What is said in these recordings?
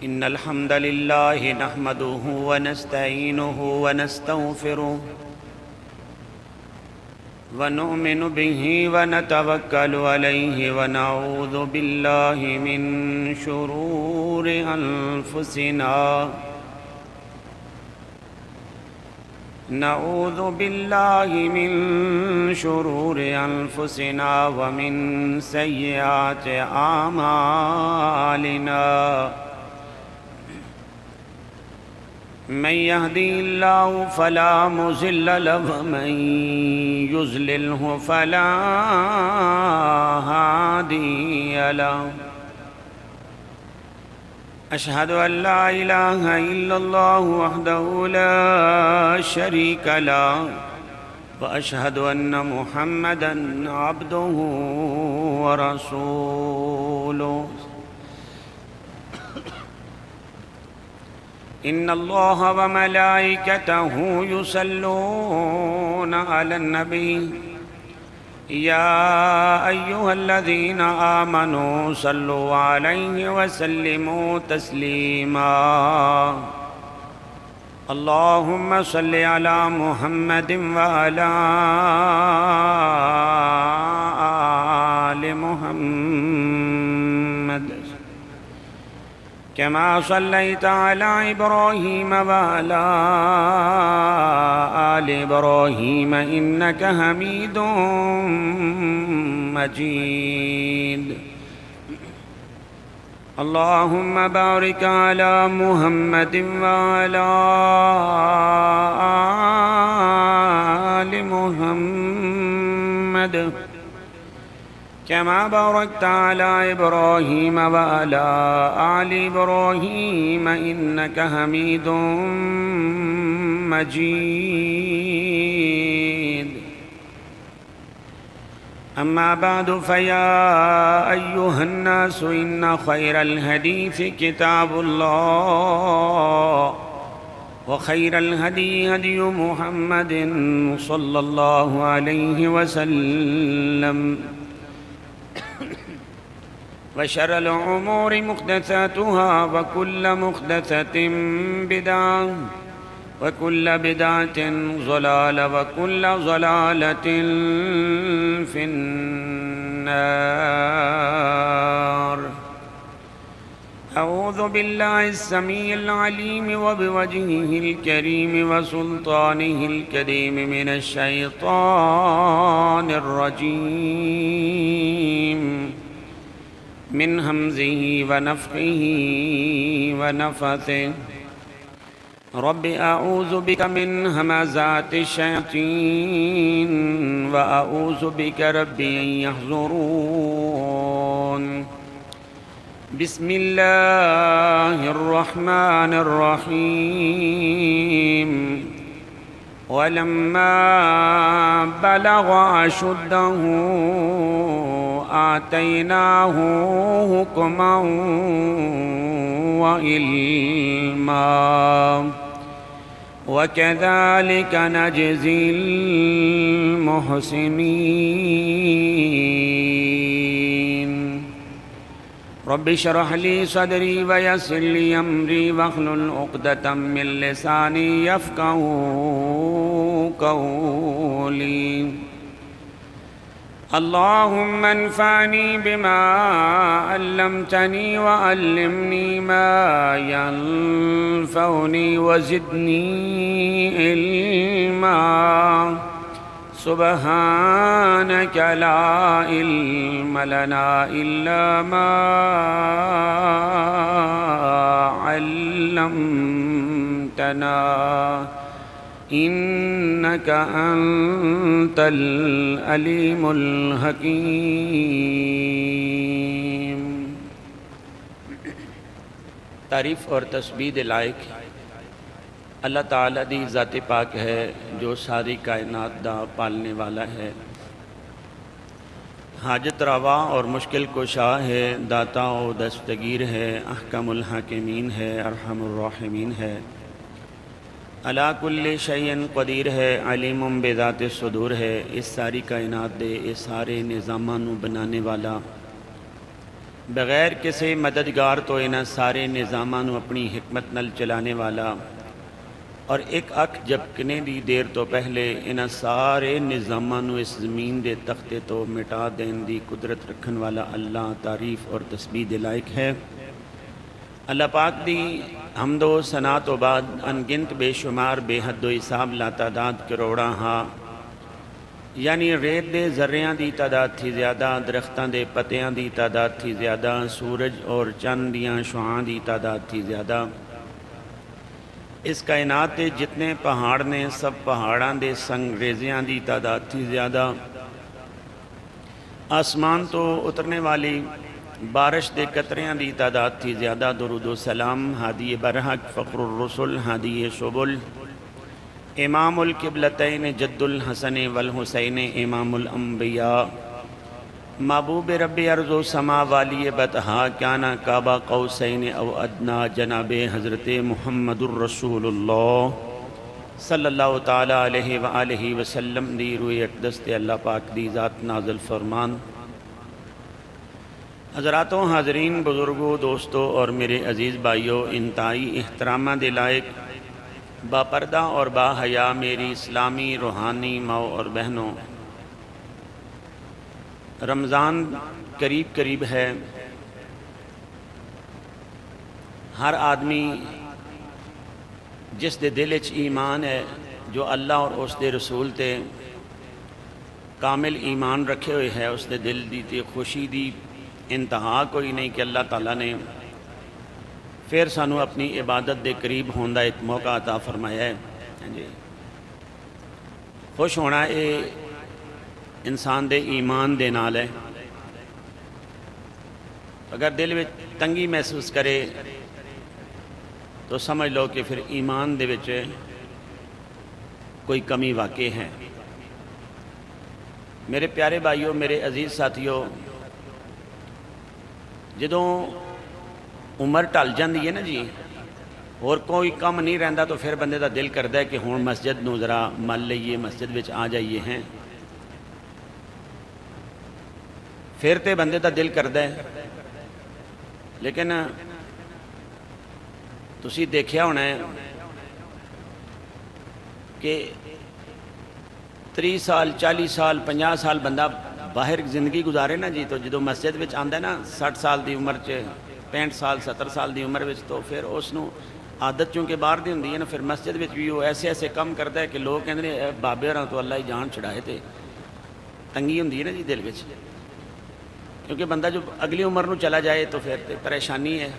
إن الحمد لله نحمده ونستعينه ونستغفره ونؤمن به ونتوكل عليه ونعوذ بالله من شرور أنفسنا ومن سيئات أعمالنا من يهدي الله فلا مضل له ومن يضلله فلا هادي له أشهد أن لا إله إلا الله وحده لا شريك له وأشهد أن محمدًا عبده ورسوله إن الله وملائكته يصلون على النبي يا أيها الذين آمنوا صلوا عليه وسلموا تسليما اللهم صل على محمد وعلى آل محمد كما صليت على إبراهيم وعلى آل إبراهيم إنك حميد مجيد اللهم بارك على محمد وعلى آل محمد كما باركت على إبراهيم وعلى آل إبراهيم إنك حميد مجيد أما بعد فيا أيها الناس إن خير الحديث كتاب الله وخير الهدي هدي محمد صلى الله عليه وسلم وشر الأمور محدثاتها وكل محدثة بدعة وكل بدعة ضلالة وكل ضلالة في النار أعوذ بالله السميع العليم وبوجهه الكريم وسلطانه الكريم من الشيطان الرجيم من همزه ونفخه ونفثه رب أعوذ بك من همزات الشياطين وأعوذ بك رب أن يحضرون بسم الله الرحمن الرحيم ولما بلغ أشده آتيناه حكما وعلما وكذلك نجزي المحسنين رب اشرح لي صدري ويسر لي أمري واحلل عقدة من لساني يفقهوا قولي اللهم انفعني بما علمتني وعلمني ما ينفعني وزدني علما سبحانك لا علم لنا إلا ما علمتنا إنك أنت العليم الحكيم تعریف اور تسبیح دے لائق اللہ تعالیٰ دی ذات پاک ہے جو ساری کائنات دا پالنے والا ہے، حاجت روا اور مشکل کشا ہے، داتا و دستگیر ہے، احکم الحاکمین ہے، ارحم الراحمین ہے، علا کل شیء قدیر ہے، علیم بذات الصدور ہے۔ اس ساری کائنات دے اس سارے نظاماں نو بنانے والا، بغیر کسی مددگار تو انہاں سارے نظاماں نوں اپنی حکمت نال چلانے والا اور ایک اکھ جھپکنے دی دیر تو پہلے انہاں سارے نظاماں نوں اس زمین دے تختے تو مٹا دین دی قدرت رکھن والا اللہ تعریف اور تسبیح دے لائق ہے۔ اللہ پاک دی حمد و ثنا تو بعد انگنت بے شمار بے حد و حساب لا تعداد کروڑاں ہاں، یعنی ریت دے ذریاں دی تعداد تھی زیادہ، درختاں دے پتیاں دی تعداد تھی زیادہ، سورج اور چند دیاں شعاعاں دی تعداد تھی زیادہ۔ اس کائنات دے جتنے پہاڑ نے سب پہاڑاں دے سنگریزیاں دی تعداد تھی زیادہ۔ آسمان تو اترنے والی بارش دے قطریاں دی تعداد تھی زیادہ۔ درود و سلام ہادی برحق فخر الرسل ہادی شبل امام القبلتین جد الحسن والحسین امام الانبیاء محبوب رب ارض و سما والی بطحا کانا کعبہ قوسین او ادنا جناب حضرت محمد الرسول اللہ صلی اللہ تعالیٰ علیہ وآلہ وسلم دی روح اقدس تے اللہ پاک دی ذات نازل فرمان۔ حضراتوں، حاضرین، بزرگوں، دوستوں اور میرے عزیز بھائیوں، انتہائی احترامہ دے لائق با پردہ اور با حیا میری اسلامی روحانی ماؤں اور بہنوں، رمضان قریب ہے۔ ہر آدمی جس دے دل وچ ایمان ہے، جو اللہ اور اس دے رسول تے کامل ایمان رکھے ہوئے ہے، اس دے دل دی تے خوشی دی انتہا کوئی نہیں کہ اللہ تعالیٰ نے پھر سانو اپنی عبادت دے قریب ہون دا ایک موقع عطا فرمایا ہے۔ جی، خوش ہونا اے انسان دے ایمان دے نال ہے۔ اگر دل میں تنگی محسوس کرے تو سمجھ لو کہ پھر ایمان دے وچ کوئی کمی واقع ہے۔ میرے پیارے بھائیوں، میرے عزیز ساتھیوں، جدوں عمر ٹل جاندی ہے نا جی، اور کوئی کم نہیں رہندا تو پھر بندے دا دل کردا ہے کہ ہن مسجد نوں ذرا مل لئیے، مسجد وچ آ جائیے ہیں، پھر تے بندے دا دل کردا ہے۔ لیکن تسی دیکھیا ہونا ہے کہ 30 سال 40 سال 50 سال بندہ باہر زندگی گزارے نا جی، تو جدو مسجد وچ آندا ہے نا 60 سال دی عمر چ 65 سال 70 سال دی عمر وچ، تو پھر اس نو عادت چونکہ باہر دی ہوندی ہے نا، پھر مسجد وچ بھی وہ ایسے کم کرتا ہے کہ لوگ کہندے نے بابے ہوراں تو اللہ ہی جان چھڑائے، تے تنگی ہوندی ہے نا جی دل وچ، کیونکہ بندہ جو اگلی عمر نو چلا جائے تو پھر تے پریشانی ہے۔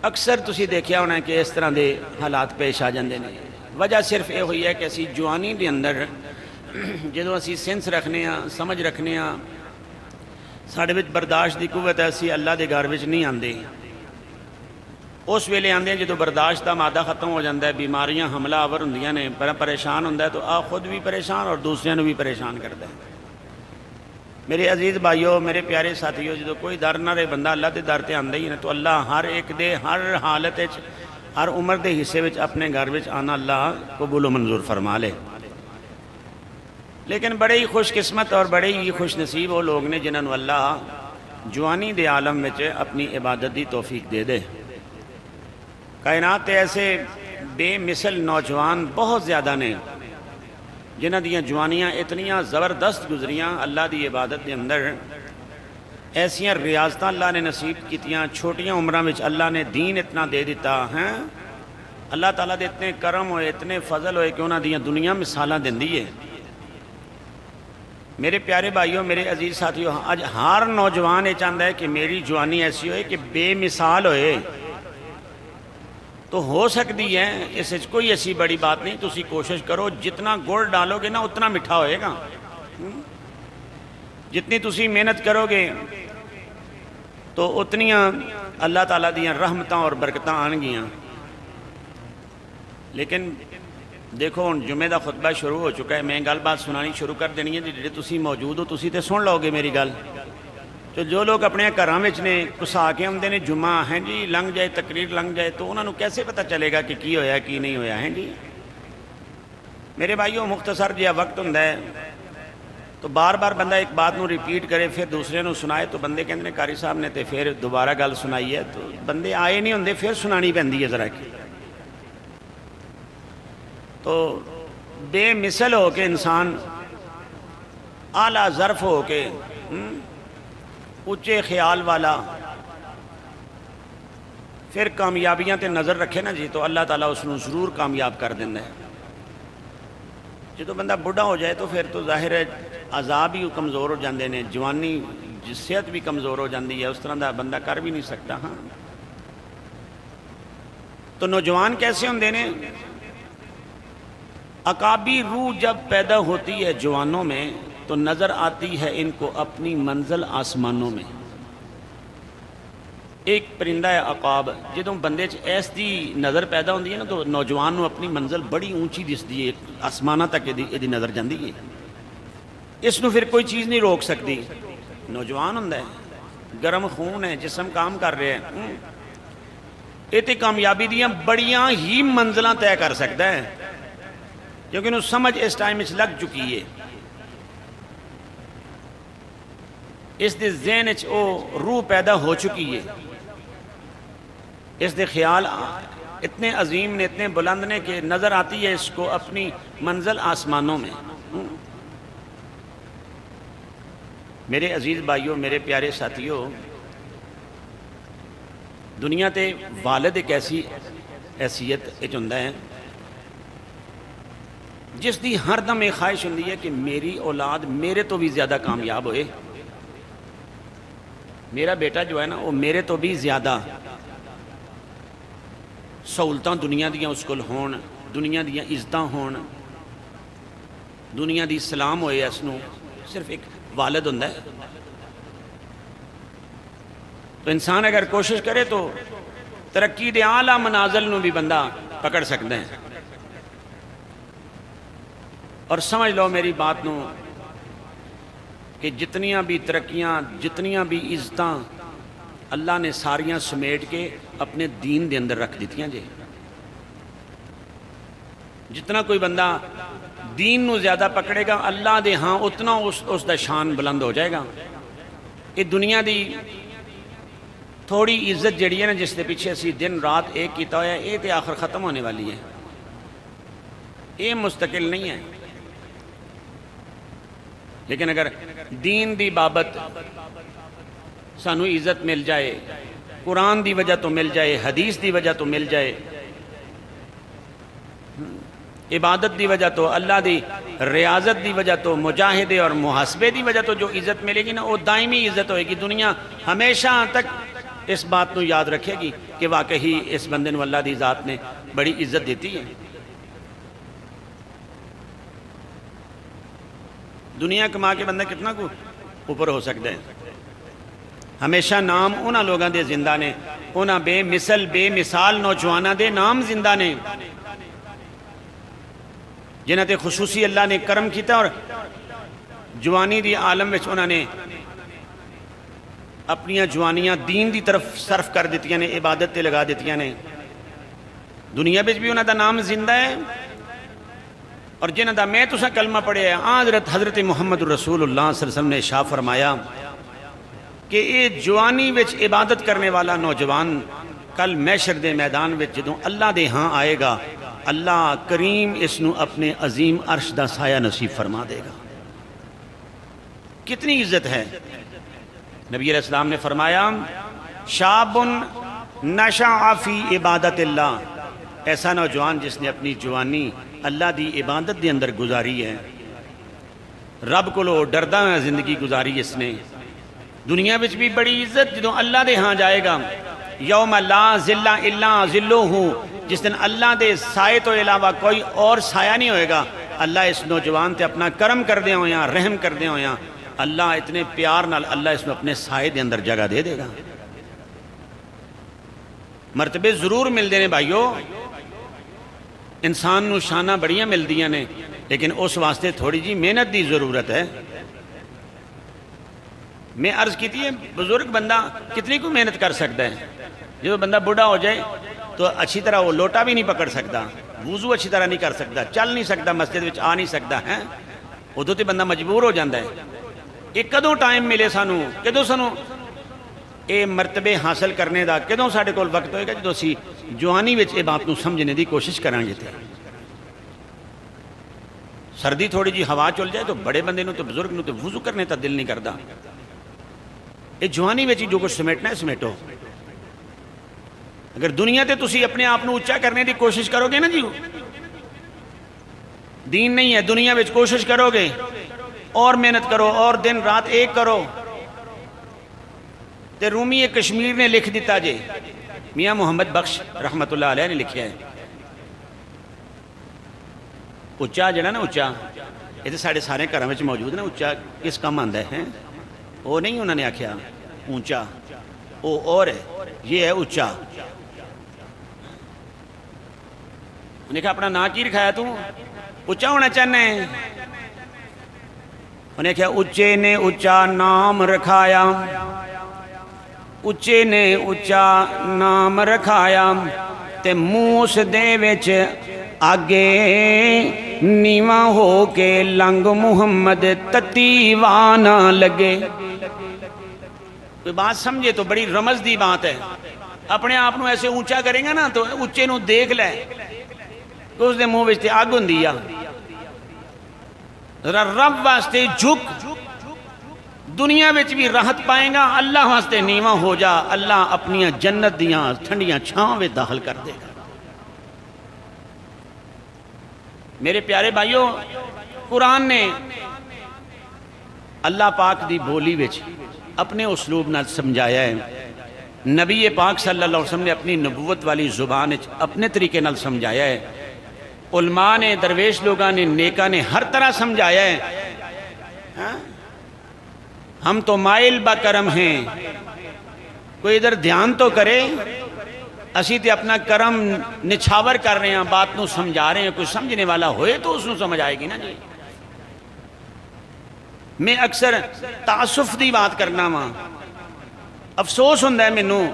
اکثر تسی دیکھیا ہونا ہے کہ اس طرح دے حالات پیش آ جاندے نے۔ وجہ صرف یہ ہوئی ہے کہ اسی جوانی دے اندر جدو اسی سینس رکھنے ہاں، سمجھ رکھنے ہاں، ساڈے وچ برداشت دی قوت ہے، اسی اللہ دے گھر وچ نہیں آندے۔ اس ویلے آندے ہیں جدو برداشت دا مادہ ختم ہو جاندہ ہے، بیماریاں حملہ آور ہوندیاں نے، پریشان ہوندا ہے تو خود بھی پریشان اور دوسرے بھی پریشان کرتا ہے۔ میرے عزیز بھائیوں، میرے پیارے ساتھیوں، جدو کوئی در نہ رہے بندہ اللہ دے در تے آندا ہی نا، تو اللہ ہر ایک دے ہر حالت وچ ہر عمر دے حصے وچ اپنے گھر وچ آنا اللہ قبول و منظور فرما لے۔ لیکن بڑے ہی خوش قسمت اور بڑے ہی خوش نصیب وہ لوگ نے جنہوں اللہ جوانی دے عالم وچ اپنی عبادت دی توفیق دے دے۔ کائنات ایسے بے مثل نوجوان بہت زیادہ نے جنہ دیاں جوانیاں اتنیاں زبردست گزریاں اللہ دی عبادت دے اندر، ایسیاں ریاضتاں اللہ نے نصیب کیتیاں، چھوٹیاں عمراں وچ اللہ نے دین اتنا دے دیتا ہے۔ اللہ تعالیٰ دے اتنے کرم ہوئے، اتنے فضل ہوئے کہ انہاں دیاں دنیا مثالاں دیندی ہے۔ میرے پیارے بھائیوں، میرے عزیز ساتھیوں، آج ہر نوجوان یہ چاہتا ہے کہ میری جوانی ایسی ہوئے کہ بے مثال ہوئے، تو ہو سکتی ہے، اس وچ کوئی ایسی بڑی بات نہیں۔ تسی کوشش کرو، جتنا گڑ ڈالو گے نا اتنا میٹھا ہوئے گا، جتنی تسی محنت کرو گے تو اتنیاں اللہ تعالیٰ دیاں رحمتاں اور برکتاں آن گیاں۔ لیکن دیکھو ہن جمعے دا خطبہ شروع ہو چکا ہے، میں گل بات سنانی شروع کر دینی ہے، جی تسی موجود ہو تسی تے سن لو گے میری گل۔ تو جو لوگ اپنے گھراں وچ نے کسا کے آندے نے جمعہ ہیں جی لنگ جائے، تقریر لنگ جائے، تو انہوں نے کیسے پتہ چلے گا کہ کی ہویا کی نہیں ہویا ہے جی۔ میرے بھائیوں، مختصر جہا وقت ہوندا ہے تو بار بار بندہ ایک بات نو ریپیٹ کرے پھر دوسرے نو سنائے تو بندے کہندے نے قاری صاحب نے تے پھر دوبارہ گل سنائی ہے تو بندے آئے نہیں ہوندے پھر سنانی پیندی ہے ذرا کی. تو بے مثل ہو کے انسان اعلیٰ ظرف ہو کے اونچے خیال والا پھر کامیابیاں تے نظر رکھے نا جی تو اللہ تعالیٰ اس کو ضرور کامیاب کر دینا ہے. جدو بندہ بڑھا ہو جائے تو پھر تو ظاہر ہے عذاب بھی کمزور ہو جاندے نے, جوانی صحت بھی کمزور ہو جاندی ہے, اس طرح دا بندہ کر بھی نہیں سکتا. ہاں تو نوجوان کیسے ہوندے نے؟ عقابی روح جب پیدا ہوتی ہے جوانوں میں تو نظر آتی ہے ان کو اپنی منزل آسمانوں میں. ایک پرندہ ہے عقاب, جدوں بندے چ ایس دی نظر پیدا ہوندی ہے نا تو نوجوان نو اپنی منزل بڑی اونچی دسدی ہے, آسماناں تک یہ نظر جاندی ہے, اس نو پھر کوئی چیز نہیں روک سکتی. نوجوان ہوندا ہے, گرم خون ہے, جسم کام کر رہے ہیں, یہ تے کامیابی دیاں بڑیاں ہی منزلاں طے کر سکتا ہے کیونکہ انہوں سمجھ اس ٹائم اچ لگ چکی ہے, اس دے ذہن اچ او روح پیدا ہو چکی ہے, اس دے خیال اتنے عظیم نے, اتنے بلند نے کہ نظر آتی ہے اس کو اپنی منزل آسمانوں میں. میرے عزیز بھائیوں, میرے پیارے ساتھیوں, دنیا تے والد ایک ایسی حیثیت ہوندا ہے جس دی ہر دم ایک خواہش ہوندی ہے کہ میری اولاد میرے تو بھی زیادہ کامیاب ہوئے, میرا بیٹا جو ہے نا وہ میرے تو بھی زیادہ سہولتاں دنیا دیاں اس کول ہون, دنیا دیاں عزتاں ہون, دنیا دی سلام ہوئے اس نو. صرف ایک والد ہوندا ہے. تو انسان اگر کوشش کرے تو ترقی دے اعلیٰ منازل نو بھی بندہ پکڑ سکتا ہے. اور سمجھ لو میری بات نو کہ جتنیاں بھی ترقیاں, جتنیاں بھی عزتاں اللہ نے ساریاں سمیٹ کے اپنے دین دے اندر رکھ دیتیاں جے. جتنا کوئی بندہ دین نو زیادہ پکڑے گا اللہ دے ہاں اتنا اس دا شان بلند ہو جائے گا. یہ دنیا دی تھوڑی عزت جڑی ہے نا جس دے پیچھے اسی دن رات ایک کیتا ہوا ہے, یہ تے آخر ختم ہونے والی ہے, یہ مستقل نہیں ہے. لیکن اگر دین دی بابت سانو عزت مل جائے, قرآن دی وجہ تو مل جائے, حدیث دی وجہ تو مل جائے, عبادت دی وجہ تو, اللہ دی ریاضت دی وجہ تو, مجاہدے اور محاسبے دی وجہ تو جو عزت ملے گی نا وہ دائمی عزت ہوئے گی. دنیا ہمیشہ تک اس بات نو یاد رکھے گی کہ واقعی اس بندے نو اللہ دی ذات نے بڑی عزت دیتی ہے. دنیا کما کے بندہ کتنا کو اوپر ہو سکتا ہے. ہمیشہ نام انہاں لوگاں دے زندہ نے, انہاں بے مثل بے مثال نوجواناں دے نام زندہ نے جنہاں تے خصوصی اللہ نے کرم کیتا اور جوانی دی عالم وچ انہاں نے اپنیاں جوانیاں دین دی طرف صرف کر دیتیاں نے, عبادت تے لگا دیتیاں نے. دنیا وچ بھی انہاں دا نام زندہ ہے اور جنہاں دا میں تساں کلمہ پڑھے ہے. حضرت محمد رسول اللہ صلی اللہ علیہ وسلم نے ارشاد فرمایا کہ یہ جوانی وچ عبادت کرنے والا نوجوان کل محشر دے میدان وچ جدوں اللہ دے ہاں آئے گا, اللہ کریم اس نو اپنے عظیم عرش دا سایہ نصیب فرما دے گا. کتنی عزت ہے. نبی علیہ السلام نے فرمایا شاب نشأ فی عبادت اللہ, ایسا نوجوان جس نے اپنی جوانی اللہ دی عبادت دے اندر گزاری ہے, رب کو لو ڈردہ میں زندگی گزاری اس نے. دنیا وچ بھی بڑی عزت جدوں اللہ دے ہاں جائے گا, یوم لا ذل الا ذلہ, جس دن اللہ دے سائے تو علاوہ کوئی اور سایہ نہیں ہوئے گا. اللہ اس نوجوان تے اپنا کرم کر دے ہویاں, رحم کر دے ہویاں, اللہ اتنے پیار نال اللہ اس میں اپنے سائے دے اندر جگہ دے دے گا. مرتبے ضرور مل دینے بھائیو, انسان نو شانہ بڑیاں مل دیاں نے, لیکن اس واسطے تھوڑی جی محنت دی ضرورت ہے. میں عرض کی تھی بزرگ بندہ کتنی کو محنت کر سکتا ہے. جو بندہ بوڑھا ہو جائے تو اچھی طرح وہ لوٹا بھی نہیں پکڑ سکتا, وضو اچھی طرح نہیں کر سکتا, چل نہیں سکتا, مسجد وچ آ نہیں سکتا ہے. ادو تو بندہ مجبور ہو جاتا ہے. یہ کدوں ٹائم ملے سانو, کدوں سانو یہ مرتبے حاصل کرنے دا کدوں ساڈے کول وقت ہوئے گا جدوں اسی جوانی وچ یہ بات نو سمجھنے دی کوشش کریں گے. سردی تھوڑی جی ہوا چل جائے تو بڑے بندے نو تو بزرگ نو تو وضو کرنے تا دل نہیں کرتا. یہ جوانی وچ جو کچھ سمیٹنا ہے سمیٹو. اگر دنیا تے تسی اپنے آپ نو اچا کرنے دی کوشش کرو گے نا جی, دین نہیں ہے, دنیا وچ کوشش کرو گے اور محنت کرو اور دن رات ایک کرو. تے رومی کشمیر نے لکھ دیتا جے, میاں محمد بخش رحمت اللہ علیہ نے لکھیا ہے, اچا جڑا نا اچا یہ تو سارے سارے گھروں میں موجود نا. اچا کس کام آتا ہے, وہ نہیں انہوں نے آخیا اونچا, وہ اور ہے, یہ ہے اچا. انہیں کہا اپنا نا کی رکھایا تو اچا ہونا چاہنا ہے. انہیں کہا اچے نے اچا نام رکھایا, اچے نے اچا نام رکھایا, تے منہ اس دے وچ آگے نیواں ہو کے لنگ محمد تتی وانا لگے. کوئی بات سمجھے تو بڑی رمز دی بات ہے. اپنے آپ نو ایسے اونچا کریں گا نا تو اونچے نو دیکھ لے تو اس دے منہ وچ تے اگ ہوندی آ. ذرا رب واسطے جھک, دنیا وچ بھی راحت پائیں گا, اللہ واسطے نیواں ہو جا, اللہ اپنی جنت دیاں ٹھنڈیاں چھاں وچ داخل کر دے گا. میرے پیارے بھائیوں, قرآن نے اللہ پاک دی بولی وچ اپنے اسلوب نال سمجھایا ہے. نبی پاک صلی اللہ علیہ وسلم نے اپنی نبوت والی زبان اپنے طریقے نال سمجھایا ہے. علماء نے, درویش لوگاں نے, نیکاں نے ہر طرح سمجھایا ہے. ہم تو مائل با کرم ہیں, کوئی ادھر دھیان تو کرے. اسی تے اپنا کرم نچھاور کر رہے ہیں, بات نو سمجھا رہے ہیں. کوئی سمجھنے والا ہوئے تو اس نو سمجھ آئے گی نا جی. میں اکثر تعصف دی بات کرنا وا, افسوس ہوندہ ہے مینوں.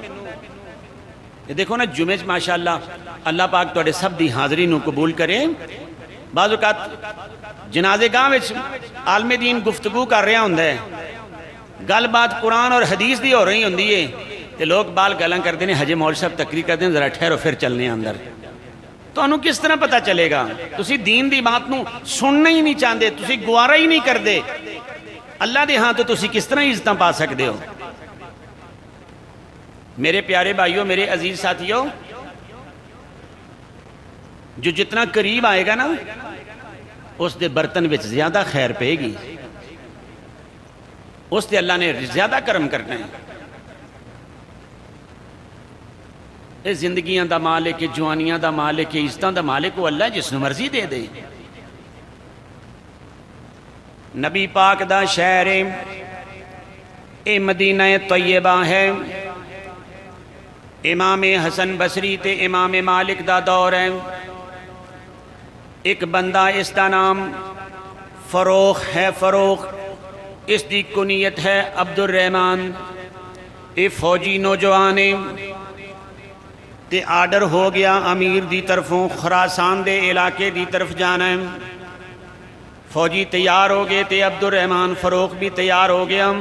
یہ دیکھو نا جمعے ماشاءاللہ اللہ پاک تواڈے سب دی حاضری نو قبول کرے. بعض اوقات جنازے گاہ وچ عالم دین گفتگو کر رہا ہوندہ ہے, گل بات قرآن اور حدیث دی ہو رہی ہوندی ہے, تے لوگ بال گلاں کرتے ہیں, حجے مول صاحب تقریر کرتے ہیں, ذرا ٹھہرو پھر چلنے اندر. تو انہوں کس طرح پتہ چلے گا؟ تسی دین دی بات نو سننا ہی نہیں چاہتے, تسی گوارا ہی نہیں کردے. اللہ دے ہاں تو تسی کس طرح عزتاں پا سکتے ہو؟ میرے پیارے بھائیوں, میرے عزیز ساتھیوں, جو جتنا قریب آئے گا نا اس دے برتن وچ زیادہ خیر پے گی, اس دے اللہ نے زیادہ کرم کرنا ہے. اے زندگیاں دا مالک, جوانیاں دا مالک, عزتاں دا مالک وہ اللہ جس نو مرضی دے دے. نبی پاک دا شہر اے مدینہ طیبہ ہے. امام حسن بصری تے امام مالک دا دور ہے. ایک بندہ اس دا نام فروخ ہے, فروخ اس دی کنیت ہے عبد الرحمن. اے فوجی نوجوان تے آرڈر ہو گیا امیر دی طرفوں خراسان دے علاقے دی طرف جانا ہے. فوجی تیار ہو گئے تے عبد الرحمن فروخ بھی تیار ہو گیا.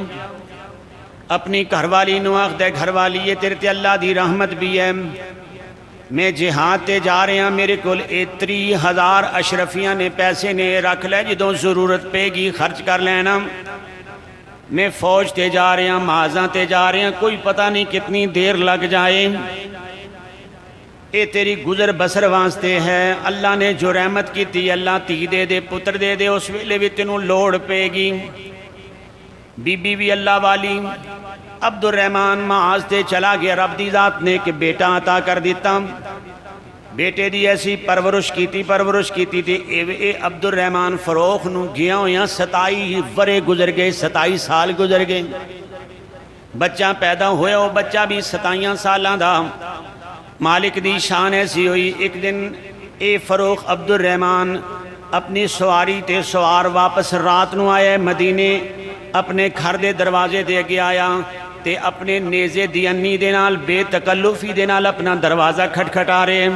اپنی گھر والی نو آخدے, گھر والی یہ تیرے تے اللہ دی رحمت بھی ہے, میں جہاد تے جا رہے ہیں, میرے کول 30,000 اشرفیاں نے پیسے نے, رکھ لے جدوں ضرورت پے گی خرچ کر لینا. میں فوج تے جا رہے ہیں, مہازاں تے جا رہے ہیں, کوئی پتہ نہیں کتنی دیر لگ جائے. اے تیری گزر بسر واسطے ہے, اللہ نے جو رحمت کی تھی, اللہ تی دے دے, پتر دے دے, اس ویلے بھی تینوں لوڑ پے گی. بی بی بھی اللہ والی. عبد الرحمن معاذ تے چلا گیا, رب دی ذات نے کہ بیٹا عطا کر دیتا. بیٹے دی ایسی پرورش کیتی تے اے عبد الرحمن فروخ نو گیا ہویا 27 ورے گزر گئے, 27 سال گزر گئے. بچہ پیدا ہویا, وہ بچہ بھی 27 سالاں دا. مالک دی شان ایسی ہوئی, ایک دن اے فروخ عبد الرحمن اپنی سواری تے سوار واپس رات نو آیا مدینے. اپنے گھر دے دروازے دے اگے آیا تے اپنے نیزے دی انی دے نال بے تکلفی دے نال اپنا دروازہ کھٹکھٹا رہے.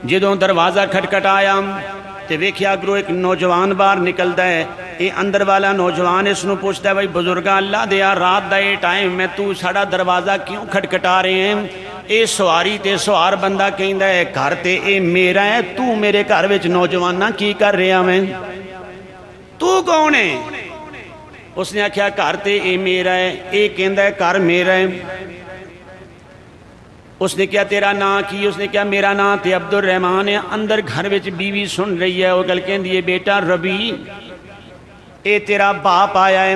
جدوں دروازہ کھٹکھٹایا تے ویکھیا اگروں ایک نوجوان باہر نکلدا ہے. یہ اندر والا نوجوان اس نو پوچھتا ہے بھائی بزرگا اللہ دیا رات دا یہ ٹائم میں تو ساڑا دروازہ کیوں کھٹکھٹا رہے ہیں؟ اے سواری تے سوار بندہ کہندا ہے گھر تے اے میرا ہے، تو میرے گھر وچ نوجواناں کی کر رہا میں؟ تو کون ہے؟ اس نے آکھیا گھر تے اے میرا ہے، اے کہندا ہے گھر میرا ہے۔ اس نے کیا تیرا نام کی؟ اس نے کیا میرا نام تے عبد الرحمان ہے۔ اندر گھر وچ بیوی سن رہی ہے، وہ گل کہندی ہے بیٹا ربی اے تیرا باپ آیا ہے،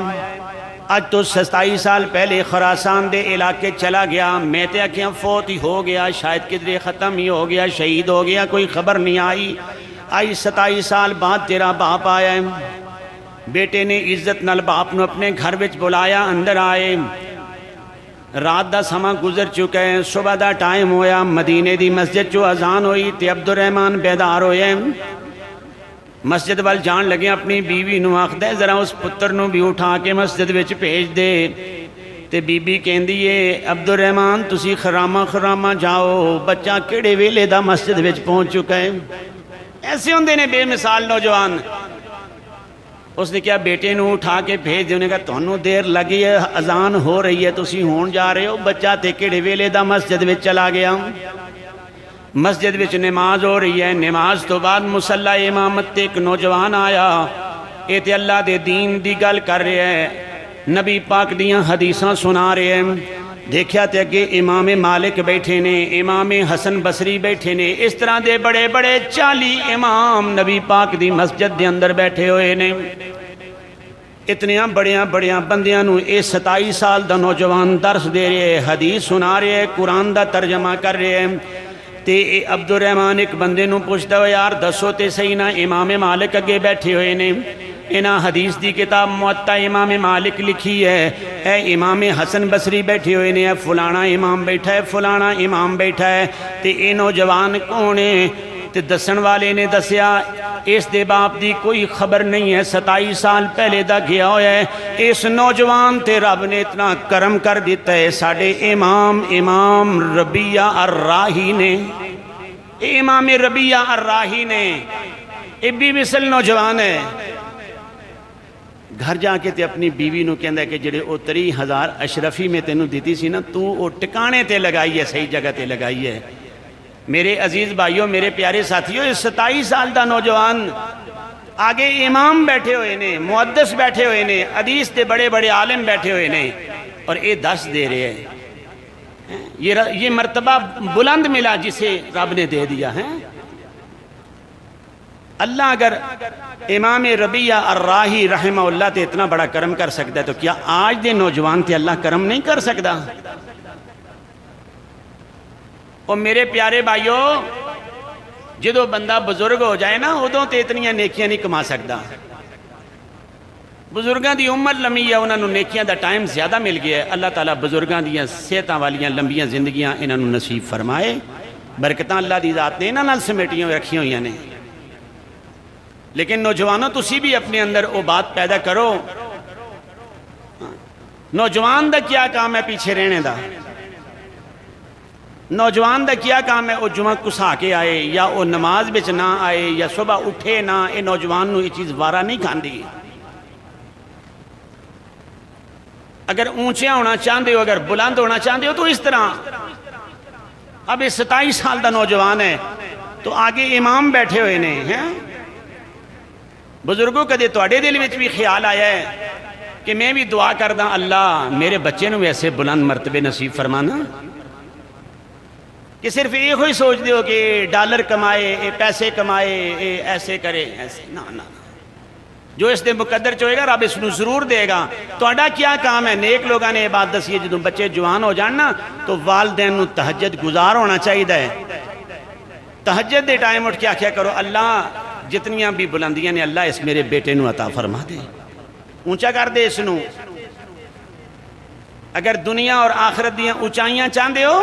آج تو 27 سال پہلے خراسان دے علاقے چلا گیا، میں تے آکھیاں فوت ہی ہو گیا، شاید کدھرے ختم ہی ہو گیا، شہید ہو گیا، کوئی خبر نہیں آئی، آئی 27 سال بعد تیرا باپ آیا ہے۔ بیٹے نے عزت نال باپ نو اپنے گھر وچ بلایا، اندر آئے، رات دا سما گزر چکا ہے، صبح دا ٹائم ہویا، مدینے دی مسجد چو اذان ہوئی تے عبد الرحمان بیدار ہوئے، مسجد وال جان لگے، اپنی بیوی نو آکھدا ہے ذرا اس پتر نو بھی اٹھا کے مسجد وچ بھیج دے، تے بی بی کہندی ہے عبد الرحمان تسی خرامہ خرامہ جاؤ، بچہ کیڑے ویلے دا مسجد وچ پہنچ چکا ہے۔ ایسے ہوندے نے بے مثال نوجوان۔ اس نے کیا بیٹے نو اٹھا کے بھیج دے، انہیں کہا تھانوں دیر لگی ہے، اذان ہو رہی ہے، تسی ہون جا رہے ہو، بچہ تے کیڑے ویلے دا مسجد وچ چلا گیا۔ مسجد وچ نماز ہو رہی ہے، نماز تو بعد مصلی امامت تے ایک نوجوان آیا، اے تے اللہ دے دین دی گل کر رہے ہیں، نبی پاک دیاں حدیثاں سنا رہے ہیں۔ دیکھیا تے اگے امام مالک بیٹھے نے، امام حسن بصری بیٹھے نے، اس طرح دے بڑے بڑے 40 امام نبی پاک دی مسجد دے اندر بیٹھے ہوئے نے۔ اتنیاں بڑیاں بندیاں نو اے 27 سال دا نوجوان درس دے رہے، حدیث سنا رہے، قرآن دا ترجمہ کر رہے ہیں۔ تے اے عبد الرحمان ایک بندے نو پوچھتا ہو یار دسو تے صحیح نا امام مالک اگے بیٹھے ہوئے نے، انہاں حدیث دی کتاب موطا امام مالک لکھی ہے، اے امام حسن بصری بیٹھے ہوئے نے، فلانا امام بیٹھا ہے، فلانا امام بیٹھا ہے، تے اے نوجوان کون ہے؟ تے دسن والے نے دسیا اس دے باپ دی کوئی خبر نہیں ہے، 27 سال پہلے دا گیا ہوا ہے، اس نوجوان تے رب نے اتنا کرم کر دیتا ہے، ساڑھے امام ربیہ الراہی نے، امام ربیہ الراہی نے، ابی مثل نوجوان ہے۔ گھر جا کے تے اپنی بیوی نو کہندا ہے کہ جڑے او 30,000 اشرفی میں تینوں دیتی سی نا، تو او ٹکانے تے لگائی ہے، صحیح جگہ تے لگائی ہے۔ میرے عزیز بھائیوں، میرے پیارے ساتھیوں، 27 سال دا نوجوان آگے امام بیٹھے ہوئے نے، محدث بیٹھے ہوئے نے، حدیث دے بڑے بڑے عالم بیٹھے ہوئے نے، اور اے دس دے رہے ہیں۔ یہ مرتبہ بلند ملا جسے رب نے دے دیا ہے۔ اللہ اگر امام ربیہ الراہی رحمہ اللہ تے اتنا بڑا کرم کر سکتا ہے تو کیا آج دے نوجوان تے اللہ کرم نہیں کر سکتا؟ اور میرے پیارے بھائیوں، جدو بندہ بزرگ ہو جائے نا ادوں تے اتنی نیکیاں نہیں کما سکتا۔ بزرگاں دی عمر لمبی ہے، انہاں نوں نیکیاں دا ٹائم زیادہ مل گیا ہے۔ اللہ تعالیٰ بزرگاں دیاں صحتاں والیاں لمبیاں زندگیاں انہاں نوں نصیب فرمائے، برکتاں اللہ دی ذات نے انہاں نال سمیٹیاں رکھی ہوئی نے۔ لیکن نوجوانوں تسی بھی اپنے اندر وہ بات پیدا کرو، نوجوان دا کیا کام ہے پیچھے رہنے دا؟ نوجوان دا کیا کام ہے وہ جمعہ کسا کے آئے، یا وہ نماز بچ نہ آئے، یا صبح اٹھے نہ، اے نوجوان نو یہ چیز وارہ نہیں کھاندی۔ اگر اونچے ہونا چاہتے ہو، اگر بلند ہونا چاہتے ہو تو اس طرح۔ اب یہ 27 سال دا نوجوان ہے تو آگے امام بیٹھے ہوئے نے ہیں۔ بزرگوں کدے تواڈے دل وچ بھی خیال آیا ہے کہ میں بھی دعا کرداں اللہ میرے بچے نو ایسے بلند مرتبے نصیب فرمانا؟ کہ صرف یہ ہوئی سوچ دیو کہ ڈالر کمائے، اے پیسے کمائے، اے ایسے کرے، ایسے نہ۔ جو اس دے مقدر چوئے گا رب اس نو ضرور دے گا۔ تواڈا کیا کام ہے؟ نیک لوگاں نے بات دسی ہے جدوں بچے جوان ہو جان نا تو والدین نو تہجد گزار ہونا چاہیے۔ تہجد دے ٹائم اٹھ کے آکھیا کرو اللہ جتنیاں بھی بلندیاں نے اللہ اس میرے بیٹے نو عطا فرما دے، اونچا کر دے اس نو۔ اگر دنیا اور آخرت دیاں اونچائیاں چاہندے ہو،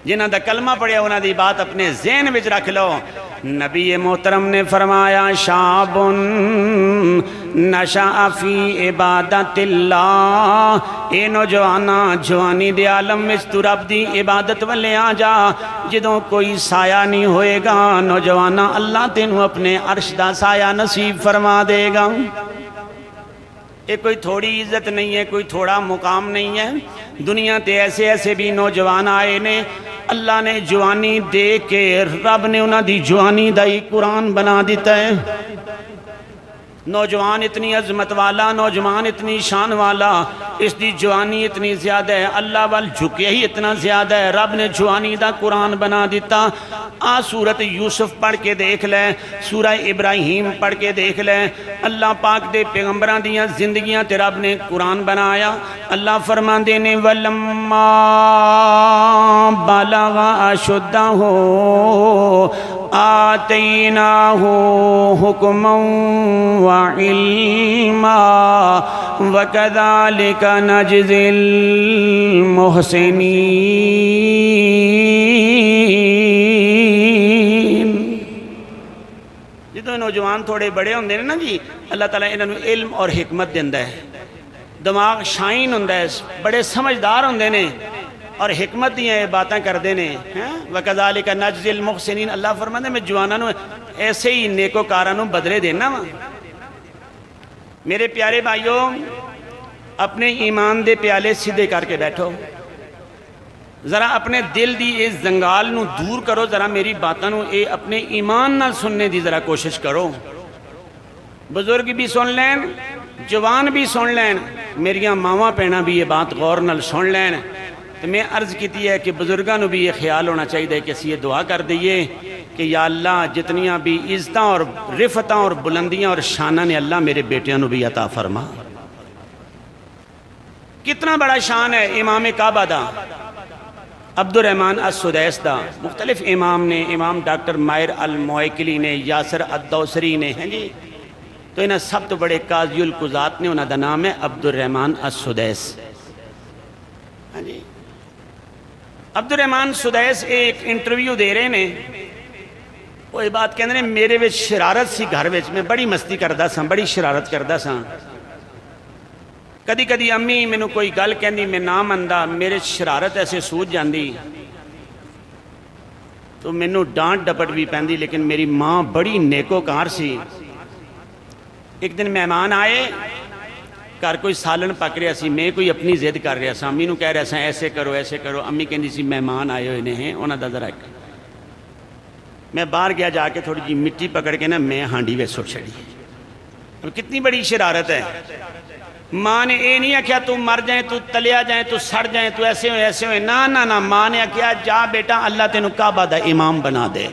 جنہ دا کلمہ پڑھیا انہ دی بات اپنے ذہن وچ رکھ لو۔ نبی محترم نے فرمایا شابن نشأ فی عبادت اللہ، اے نوجوانا جوانی دے عالم وچ تو رب دی عبادت والے آ جا، جدوں کوئی سایہ نہیں ہوئے گا نوجوانا اللہ تینوں اپنے عرش دا سایہ نصیب فرما دے گا۔ یہ کوئی تھوڑی عزت نہیں ہے، کوئی تھوڑا مقام نہیں ہے۔ دنیا تے ایسے ایسے بھی نوجوان آئے نے، اللہ نے جوانی دے کے رب نے انہاں دی جوانی دا ہی قرآن بنا دیتا ہے۔ نوجوان اتنی عظمت والا، نوجوان اتنی شان والا، اس دی جوانی اتنی زیادہ ہے، اللہ وال جھکے ہی اتنا زیادہ ہے، رب نے جوانی دا قرآن بنا دیتا۔ سورت یوسف پڑھ کے دیکھ لیں، سورہ ابراہیم پڑھ کے دیکھ لیں، اللہ پاک دے پیغمبران دیاں زندگیاں تے رب نے قرآن بنایا۔ اللہ فرماندے نے وَلَمَّا بَلَغَ أَشُدَّهُ آتَيْنَاهُ حُكْمًا وَعِلْمًا وَكَذَلِكَ نَجْزِي الْمُحْسِنِينَ۔ جدو نوجوان تھوڑے بڑے ہوندے نے نا جی، اللہ تعالیٰ انہوں نے علم اور حکمت دیندہ ہے، دماغ شائن ہوندہ ہے، بڑے سمجھدار ہوندے نے اور حکمت دیاں یہ باتاں کر دینے۔ وَكَذَلِكَ نَجْزِي الْمُحْسِنِينَ، اللہ فرماندے میں جوانانوں ایسے ہی نیکوکارانوں بدلے دینا وا۔ میرے پیارے بھائیوں، اپنے ایمان دے پیالے سیدھے کر کے بیٹھو، ذرا اپنے دل دی اس زنگال نو دور کرو، ذرا میری باتاں نو اے اپنے ایمان نہ سننے دی ذرا کوشش کرو۔ بزرگ بھی سن لین، جوان بھی سن لین، میریاں ماواں پینا بھی یہ بات غور نال سن لین۔ تو میں عرض کیتی ہے کہ بزرگاں نو بھی یہ خیال ہونا چاہیے کہ اسی یہ دعا کر دئیے کہ یا اللہ جتنیاں بھی عزتاں اور رفتاں اور بلندیاں اور شانہ نے اللہ میرے بیٹیاں نو بھی عطا فرما۔ کتنا بڑا شان ہے امام کعبہ دا، عبد الرحمن السدیس دا، مختلف امام نے، امام ڈاکٹر ماہر الموئکلی نے، یاسر الدوسری نے، ہیں جی، تو انہاں سب تو بڑے قاضی القضات نے، انہاں دا نام ہے عبد الرحمن السدیس۔ ہاں جی، عبد الرحمن سدیس ایک انٹرویو دے رہے نے، وہ یہ بات کہندے نے میرے وچ شرارت سی، گھر وچ میں بڑی مستی کردہ سا، بڑی شرارت کردہ سا، کدی کدی امی میں نو کوئی گل کہندی میں نہ مندہ، میرے شرارت ایسے سوج جاندی تو میں نو ڈانٹ ڈپٹ بھی پہندی، لیکن میری ماں بڑی نیکوکار سی۔ ایک دن مہمان آئے، گھر کوئی سالن پک رہا سی، میں کوئی اپنی ضد کر رہا سا، امی نو کہہ رہا سا ایسے کرو ایسے کرو، امی کہندی سی مہمان آئے ہوئے ہیں انہاں دا ذرا۔ میں باہر گیا جا کے تھوڑی جی مٹی پکڑ کے نا میں ہانڈی وچ سٹ چھڑی۔ اب کتنی بڑی شرارت ہے۔ ماں نے اے نہیں کہا تو مر جائیں، تو تلیا جائیں، تو سڑ جائیں، تو ایسے ہوئے ایسے ہوئے، نا نا نا، ماں نے کہا جا بیٹا اللہ تینوں کعبہ دا امام بنا دے،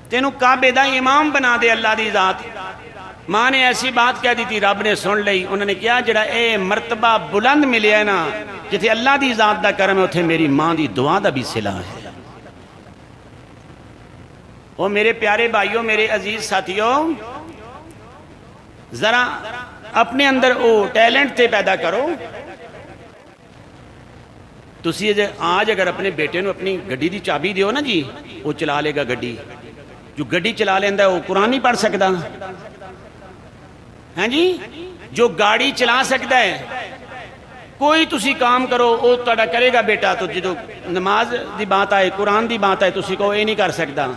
تینوں کعبے دا امام بنا دے اللہ دی ذات۔ ماں نے ایسی بات کہہ دی تھی، رب نے سن لئی، انہوں نے کہا جڑا اے مرتبہ بلند ملے ہے نا، جتھے اللہ دی ذات دا کرم ہے اتھے میری ماں دی دعا دا بھی صلہ ہے۔ وہ میرے پیارے بھائیوں، میرے عزیز ساتھیوں، ذرا اپنے اندر او ٹیلنٹ تے پیدا کرو۔ تسی آج اگر اپنے بیٹے نو اپنی گڈی دی چابی دیو نا جی، وہ چلا لے گا گڈی، جو گڈی چلا لیندہ ہے وہ قرآن نہیں پڑھ سکتا، ہاں جی، جو گاڑی چلا سکتا ہے، کوئی تسی کام کرو وہ تہاڈا کرے گا بیٹا، تو جدو نماز دی بات آئے، قرآن دی بات آئے، تسی کو یہ نہیں کر سکتا۔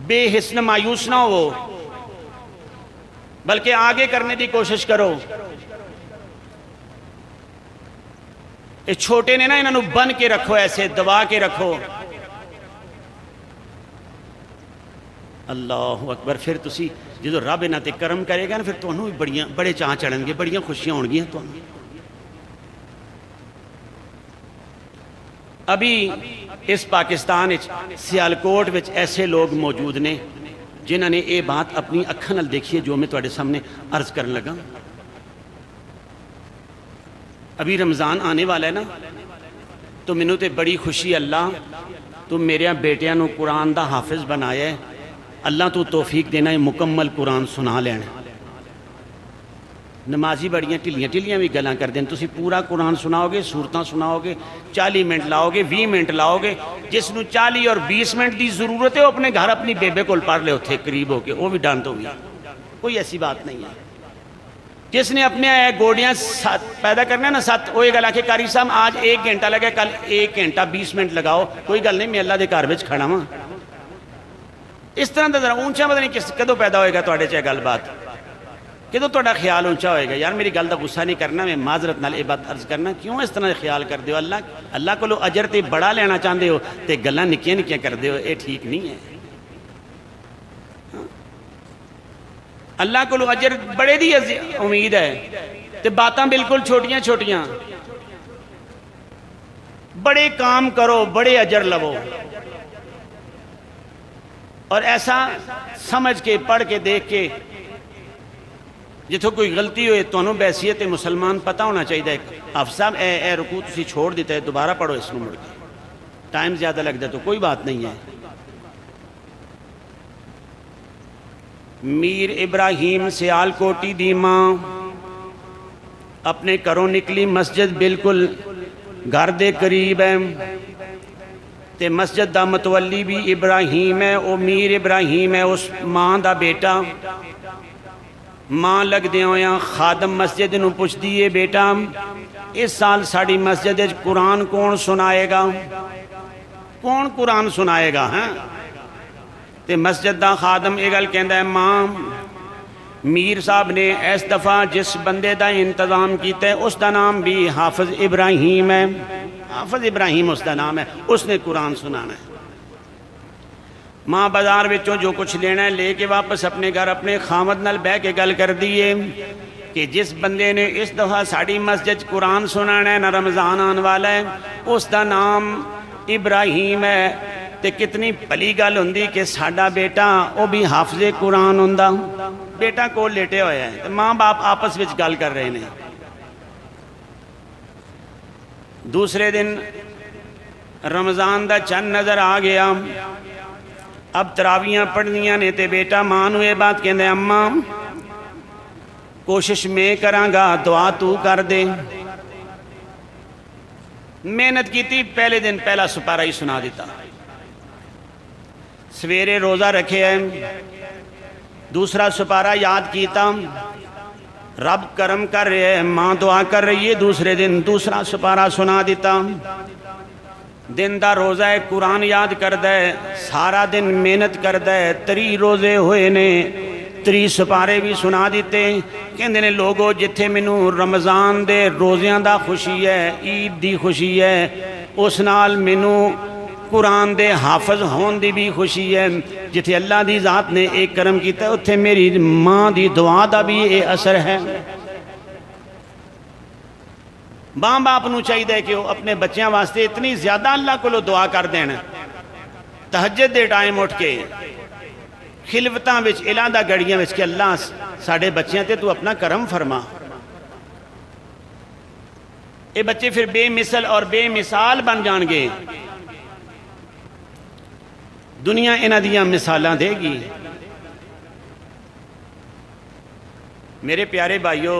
بے حسن مایوس نہ ہو، بلکہ آگے کرنے دی کوشش کرو۔ اس چھوٹے نے نا انہوں بن کے رکھو، ایسے دبا کے رکھو۔ اللہ اکبر۔ پھر تسی جدو رب انہاں تے کرم کرے گا نا، پھر تانوں بھی بڑے چاہ چڑھن گے، بڑیاں خوشیاں ہون گیاں تانوں۔ ابھی اس پاکستان سیالکوٹ وچ ایسے لوگ موجود نے جنہوں نے یہ بات اپنی اکھاں نال دیکھی ہے جو میں تواڈے سامنے عرض کرن لگا۔ ابھی رمضان آنے والا ہے نا، تو مینوں تے بڑی خوشی، اللہ تو میرے بیٹیاں نو قرآن دا حافظ بنایا ہے، اللہ تو توفیق دینا ہے مکمل قرآن سنا لینا۔ نمازی بڑیاں ٹھلیاں بھی گلاں کر دیں. تسی پورا قرآن سناؤ گے, سورتاں سناؤ گے, 40 منٹ لاؤ گے, 20 منٹ لاؤ گے. جس نو 40 اور 20 منٹ دی ضرورت ہے وہ اپنے گھر اپنی بیبے کو پڑھ لے اتھے قریب ہو کے, وہ بھی ڈانٹ ہوگی. کوئی ایسی بات نہیں ہے. جس نے اپنے گوڑیاں پیدا کرنا ہے نا 7, وہ یہ گل کہ قاری صاحب آج 1 گھنٹہ لگے, کل 1 گھنٹہ 20 منٹ لگاؤ, کوئی گل نہیں, میں اللہ دے گھر وچ کھڑا ہاں. اس طرح دا ذرا اونچا پتہ نہیں کدوں پیدا ہوئے گا تواڈے چ گل بات, کدوں تہاڈا خیال اونچا ہوئے گا. یار میری گل دا غصہ نہیں کرنا, میں معذرت نال یہ بات عرض کرنا, کیوں اس طرح خیال کر دیو. اللہ کولو اجر تے بڑا لینا چاہندے ہو تے گلاں نکیاں نکیاں کر دیو, یہ ٹھیک نہیں ہے. اللہ کو اجر بڑے دی امید ہے تے باتاں بالکل چھوٹیاں چھوٹیاں. بڑے کام کرو, بڑے اجر لو, اور ایسا سمجھ کے پڑھ کے دیکھ کے جتوں کوئی غلطی ہوئے تو بحیثیت مسلمان پتہ ہونا چاہیے. حافظ صاحب اے رکوع تسی چھوڑ دیتا ہے, دوبارہ پڑھو اس نو مڑ کے, ٹائم زیادہ لگ جائے تو کوئی بات نہیں ہے. میر ابراہیم سیال کوٹی دی ماں اپنے گھروں نکلی, مسجد بالکل گھر دے قریب ہے تے مسجد دا متولی بھی ابراہیم ہے, او میر ابراہیم ہے, اس ماں دا بیٹا. ماں لگ دے ہویاں خادم مسجد نو پوچھ دیئے, بیٹا اس سال ساڑی مسجد قرآن کون سنائے گا, کون قرآن سنائے گا. ہاں تے مسجد دا خادم یہ گل کہندا ہے, ماں میر صاحب نے اس دفعہ جس بندے دا انتظام کیتا ہے اس دا نام بھی حافظ ابراہیم ہے. حافظ ابراہیم اس دا نام ہے, اس نے قرآن سنانا ہے. ماں بازار وچوں جو کچھ لینا ہے لے کے واپس اپنے گھر اپنے خامد نال بہ کے گل کر دیئے کہ جس بندے نے اس دفعہ ساڑی مسجد قرآن سنانا ہے, نہ رمضان آن والا ہے, اس دا نام ابراہیم ہے. تے کتنی پلی گل ہوندی کہ ساڑا بیٹا وہ بھی حافظ قرآن ہوندا. بیٹا کو لیٹے ہوئے ہیں, ماں باپ آپس وچ گل کر رہے ہیں. دوسرے دن رمضان دا چند نظر آ گیا, اب تراویاں پڑھنیاں نے تے بیٹا ماں نو یہ بات کہندے, اماں کوشش میں کراں گا, دعا تو کر دے. محنت کی تھی, پہلے دن پہلا سپارہ ہی سنا دیتا. سویرے روزہ رکھے ہیں, دوسرا سپارہ یاد کیتا, رب کرم کر رہے ہیں, ماں دعا کر رہی ہے, دوسرے دن دوسرا سپارہ سنا دیتا. دن دا روزہ ہے, قرآن یاد کردہ ہے, سارا دن محنت کردہ ہے, 3 روزے ہوئے نے, 3 سپارے بھی سنا دیتے. کہندے نے لوگو جتھے مینوں رمضان دے روزیاں دا خوشی ہے, عید دی خوشی ہے, اس نال مینوں قرآن دے حافظ ہون دی بھی خوشی ہے. جتھے اللہ دی ذات نے ایک کرم کیتا ہے اتھے میری ماں دی دعا دا بھی اے اثر ہے. ماں باپ نو چاہیے کہ وہ اپنے بچیاں واسطے اتنی زیادہ اللہ کو دعا کر دین, تہجد دے ٹائم اٹھ کے خلوتاں وچ الہدا گڑیاں وچ کہ اللہ ساڑے بچیاں تے تو اپنا کرم فرما. اے بچے پھر بے مثل اور بے مثال بن جان گے, دنیا انہاں دیاں مثالاں دے گی. میرے پیارے بھائیو,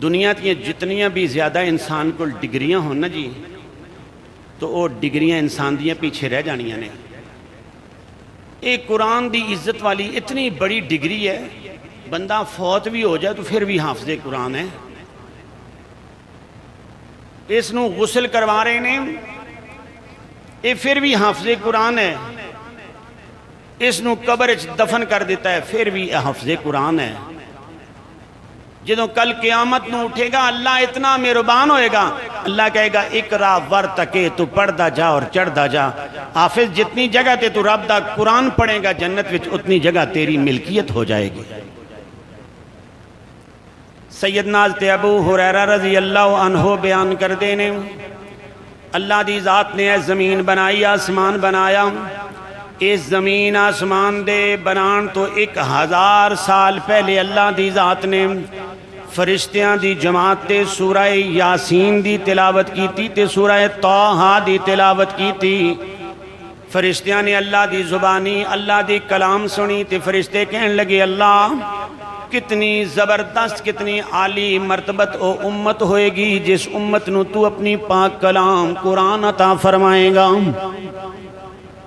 دنیا کی جتنیاں بھی زیادہ انسان کو ڈگریاں ہوں نا جی, تو وہ ڈگریاں انسان دیاں پیچھے رہ جانیاں نے. ایک قرآن دی عزت والی اتنی بڑی ڈگری ہے, بندہ فوت بھی ہو جائے تو پھر بھی حافظ قرآن ہے. اس نو غسل کروا رہے نے, یہ پھر بھی حافظ قرآن ہے. اس نو قبر دفن کر دیتا ہے, پھر بھی حافظ قرآن ہے. جدوں کل قیامت نو اٹھے گا اللہ اتنا مہربان ہوئے گا, اللہ کہے گا اقرا ورتقے, تو پڑھدا جا اور چڑھدا جا. حافظ جتنی جگہ تے تو رب دا قرآن پڑھے گا جنت وچ اتنی جگہ تیری ملکیت ہو جائے گی. سیدنا حضرت ابو ہریرہ رضی اللہ عنہ بیان کر دینے, اللہ دی ذات نے زمین بنائی, آسمان بنایا. اس زمین آسمان دے بنان تو 1000 سال پہلے اللہ دی ذات نے فرشتیاں دی جماعت تے سورہ یاسین دی تلاوت کی تھی تے سورہ طٰہٰ دی تلاوت کی تھی. فرشتیاں نے اللہ دی زبانی اللہ دی کلام سنی تے فرشتے کہن لگے, اللہ کتنی زبردست کتنی عالی مرتبت او امت ہوئے گی جس امت نو تو اپنی پاک کلام قرآن عطا فرمائے گا.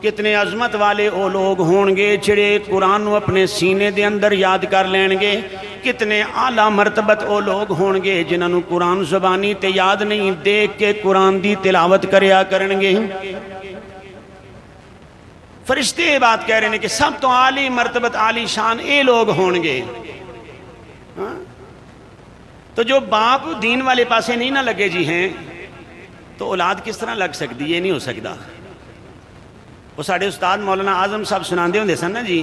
کتنے عظمت والے او لوگ ہونگے جڑے قرآن نو اپنے سینے دے اندر یاد کر لینگے. کتنے اعلیٰ مرتبت او لوگ ہونگے جنہاں نو قرآن زبانی تے یاد نہیں دیکھ کے قرآن دی تلاوت کریا کرنگے. فرشتے یہ بات کہہ رہے ہیں کہ سب تو عالی مرتبت عالی شان اے لوگ ہونگے. تو جو باپ دین والے پاسے نہیں نہ لگے جی ہیں تو اولاد کس طرح لگ سکتی؟ یہ نہیں ہو سکتا. وہ ساڑھے استاد مولانا اعظم صاحب سناندے ہوندے سن نا جی،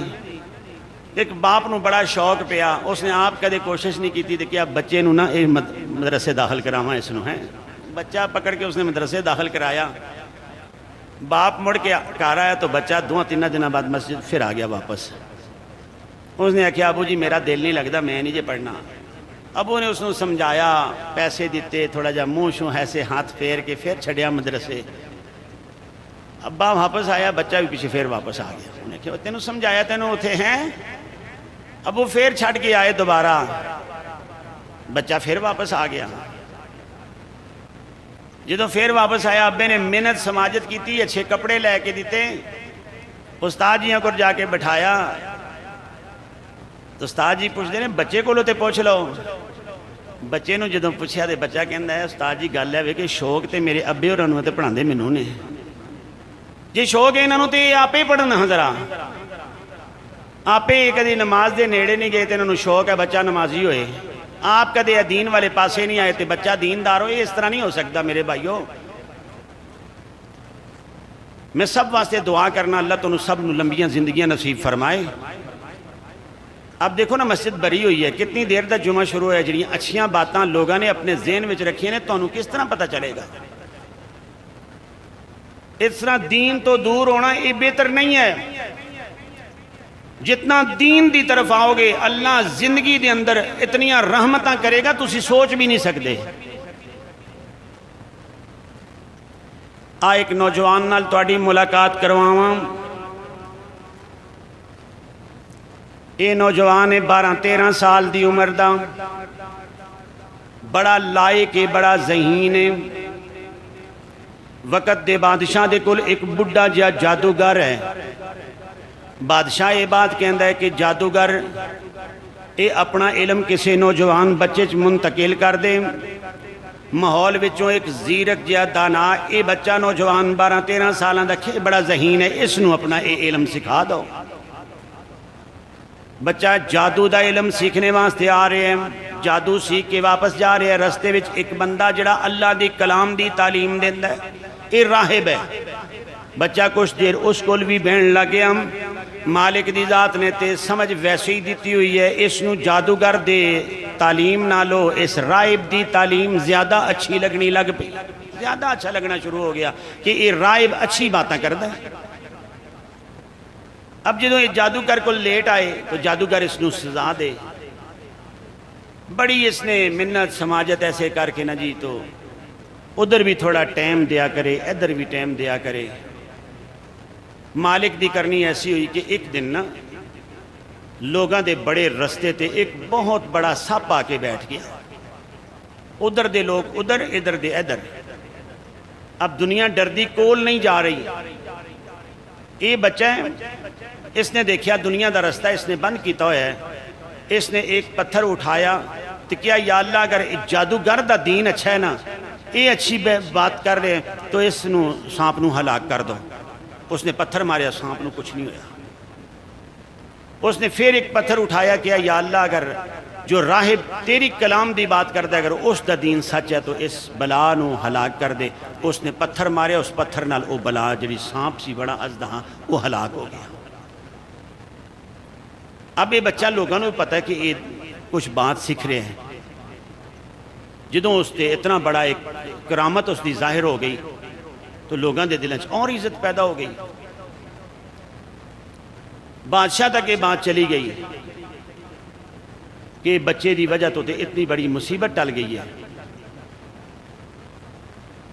ایک باپ نو بڑا شوق پیا، اس نے آپ کدے کوشش نہیں کی تھی کہ آپ بچے نو نا مدرسے داخل کراواں اس نو. ہے بچہ پکڑ کے اس نے مدرسے داخل کرایا. باپ مڑ کے گھر آیا تو بچہ 2-3 دن بعد مسجد پھر آ گیا واپس. اس نے کہا ابو جی میرا دل نہیں لگتا، میں نہیں جے پڑھنا. ابو نے اس نے سمجھایا، پیسے دیتے، تھوڑا جا منہ شوں ایسے ہاتھ پھیر کے پھر چھڑیا مدرسے. ابا واپس آیا، بچہ بھی پیچھے پھر واپس آ گیا. انہیں کہا تینوں سمجھایا تینوں اتھے ہیں. ابو پھر چھڑ کے آئے دوبارہ، بچہ پھر واپس آ گیا. جدوں پھر واپس آیا ابے نے محنت سماجت کی تھی، اچھے کپڑے لے کے دیتے، استاد جیاں کو جا کے بٹھایا. تو استاد جی پوچھتے ہیں بچے کو تے پوچھ لو. بچے نو جدوں پوچھیا تے بچہ کہندا ہے استاد جی گل ہے کہ شوق تے میرے ابے ہوراں نوں تے پڑھاندے مینوں نے، جی شوق ہے انہاں نوں تے آپ ہی پڑھنا. ذرا آپ ہی کدی نماز دے نیڑے نہیں گئے تے انہاں نوں شوق ہے بچہ نمازی ہوئے. آپ کدے دین والے پاسے نہیں آئے تے بچہ دیندار ہوئے. اس طرح نہیں ہو سکتا میرے بھائیو. میں سب واسطے دعا کرنا اللہ تو سب نوں لمبیاں زندگیاں نصیب فرمائے. اب دیکھو نا مسجد بری ہوئی ہے، کتنی دیر تک جمعہ شروع ہے، جڑیاں اچھیاں باتاں لوگاں نے اپنے ذہن وچ رکھی نے، تانوں کس طرح پتہ چلے گا؟ اس طرح دین تو دور ہونا یہ بہتر نہیں ہے. جتنا دین دی طرف آؤ گے اللہ زندگی دے اندر اتنیاں رحمتاں کرے گا تسی سوچ بھی نہیں سکتے. ایک نوجوان نال تواڈی ملاقات کرواواں. یہ نوجوان ہے 12-13 سال دی عمر دا، بڑا لائق ہے، بڑا ذہین ہے. وقت دے بادشاہ دے کول ایک بڑھا جا جادوگر ہے. بادشاہ یہ بات کہندا ہے کہ جادوگر اے اپنا علم کسی نوجوان بچے چ منتقل کر دے. ماحول وچوں ایک زیرک جا دانا اے بچہ نوجوان 12-13 سالاں دا بڑا ذہین ہے، اس نو اپنا اے علم سکھا دو. بچہ جادو دا علم سیکھنے واسطے آ رہے ہیں، جادو سیکھ کے واپس جا رہے ہیں. رستے وچ ایک بندہ جڑا اللہ دی کلام دی تعلیم دیندا ہے، اے راہب ہے. بچہ کچھ دیر اس کول بھی بہن لگے. ہم مالک دی ذات نے تے سمجھ ویسے ہی دیتی ہوئی ہے، اس نو جادوگر دے تعلیم نالو اس راہب دی تعلیم زیادہ اچھی لگنی لگ پئی. زیادہ اچھا لگنا شروع ہو گیا کہ یہ راہب اچھی باتیں کردا ہے. اب جدوں یہ جادوگر کو لیٹ آئے تو جادوگر اس نو سزا دے. بڑی اس نے منت سماجت ایسے کر کے نا جی تو ادھر بھی تھوڑا ٹائم دیا کرے، ادھر بھی ٹائم دیا کرے. مالک دی کرنی ایسی ہوئی کہ ایک دن نا لوگاں دے بڑے رستے تے ایک بہت بڑا سپ آ کے بیٹھ گیا. ادھر دے لوگ ادھر، ادھر دے ادھر. اب دنیا ڈردی کول نہیں جا رہی. یہ بچہ ہے، اس نے دیکھا دنیا دا رستہ اس نے بند کیتا ہوا ہے. اس نے ایک پتھر اٹھایا تو کیا یا اللہ اگر جادوگر دا دین اچھا ہے نا، یہ اچھی بات کر رہے ہیں تو اس نو سانپ نو ہلاک کر دو. اس نے پتھر ماریا، سانپ نو کچھ نہیں ہوا. اس نے پھر ایک پتھر اٹھایا کیا یا اللہ اگر جو راہب تیری کلام دی بات کرتا ہے اگر اس دا دین سچ ہے تو اس بلا نو ہلاک کر دے. اس نے پتھر ماریا، اس پتھر نال او بلا جڑی سانپ سی بڑا ازدہا وہ ہلاک ہو گیا. اب یہ بچہ لوگوں نے پتہ ہے کہ یہ کچھ بات سیکھ رہے ہیں. جدوں اس تے اتنا بڑا ایک کرامت اس دی ظاہر ہو گئی تو لوگوں دے دلیں اور عزت پیدا ہو گئی. بادشاہ تک یہ بات چلی گئی کہ بچے دی وجہ تو تے اتنی بڑی مصیبت ٹل گئی ہے.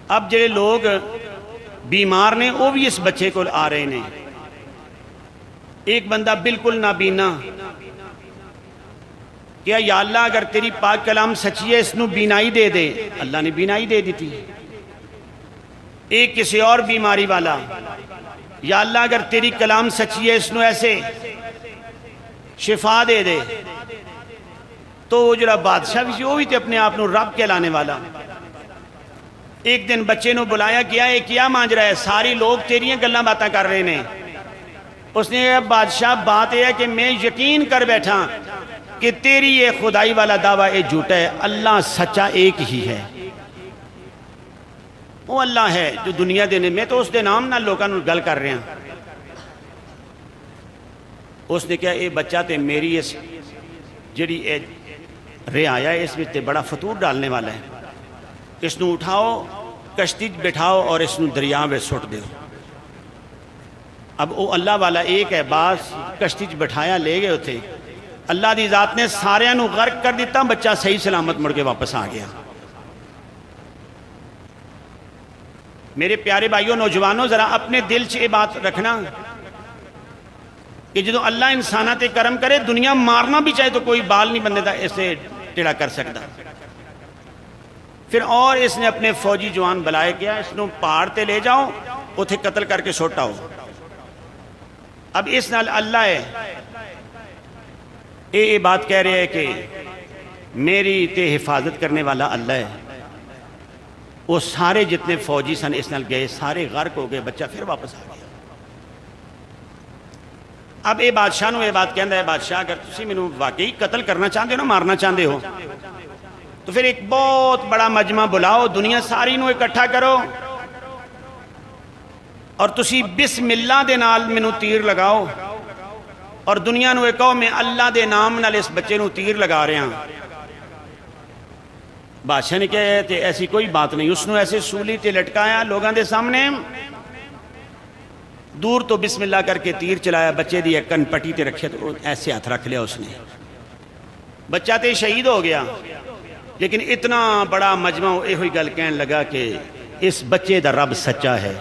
اب جڑے لوگ بیمار نے وہ بھی اس بچے کو آ رہے ہیں. ایک بندہ بالکل نابینا کہ یا اللہ اگر تیری پاک کلام سچی ہے اس نو بینائی دے دے. اللہ نے بینائی دے دی تھی. ایک کسی اور بیماری والا، یا اللہ اگر تیری کلام سچی ہے اس نو ایسے شفا دے دے. تو وہ جڑا بادشاہ بھی سی وہ بھی تے اپنے آپ نو رب کہلانے والا. ایک دن بچے نو بلایا کیا ہے کیا مانج رہا ہے، ساری لوگ تیریاں گلاں باتاں کر رہے ہیں. اس نے کہا بادشاہ بات یہ ہے کہ میں یقین کر بیٹھا کہ تیری یہ خدائی والا دعویٰ یہ جھوٹا ہے، اللہ سچا ایک ہی ہے. وہ اللہ ہے جو دنیا دینے میں تو اس دے نام نہ لوگاں نو گل کر رہے ہیں. اس نے کہا اے بچہ تے میری اس جڑی رعایا ہے اس میں تے بڑا فطور ڈالنے والا ہے، اس نو اٹھاؤ کشتی بٹھاؤ اور اس نو دریا میں سٹ دیو. اب وہ اللہ والا ایک ہے، باس کشتی بٹھایا لے گئے تھے. اللہ دی ذات نے سارے نو غرق کر دیتا، بچہ صحیح سلامت مڑ کے واپس آ گیا. میرے پیارے بھائیوں نوجوانوں ذرا اپنے دل سے یہ بات رکھنا کہ جدو اللہ انسانہ تے کرم کرے دنیا مارنا بھی چاہے تو کوئی بال نہیں بندے دا اسے ٹیڑا کر سکتا. پھر اور اس نے اپنے فوجی جوان بلائے کیا اس نو پہاڑ تے لے جاؤ اتھے قتل کر کے سوٹا ہو. اب اس نال اللہ ہے یہ بات کہہ رہے ہیں کہ میری تے حفاظت کرنے والا اللہ ہے. وہ سارے جتنے فوجی سن اس نال گئے سارے غرق ہو گئے، بچہ پھر واپس آ گیا. اب یہ بادشاہ نو یہ بات کہندا ہے بادشاہ اگر تسی مینوں واقعی قتل کرنا چاہتے ہو نا مارنا چاہتے ہو تو پھر ایک بہت بڑا مجمع بلاؤ، دنیا ساری نو اکٹھا کرو اور تسی بسم اللہ دے نال مینوں تیر لگاؤ اور دنیا نو کہو میں اللہ دے نام نال اس بچے نو تیر لگا رہا ہوں. بادشاہ نے کہا تے ایسی کوئی بات نہیں. اس نو ایسے سولی تے لٹکایا لوگاں دے سامنے، دور تو بسم اللہ کر کے تیر چلایا، بچے دی ایک کن پٹی تے رکھے تو ایسے ہاتھ رکھ لیا اس نے. بچہ تے شہید ہو گیا. لیکن اتنا بڑا مجمع یہ ہوئی گل کہن لگا کہ اس بچے دا رب سچا ہے.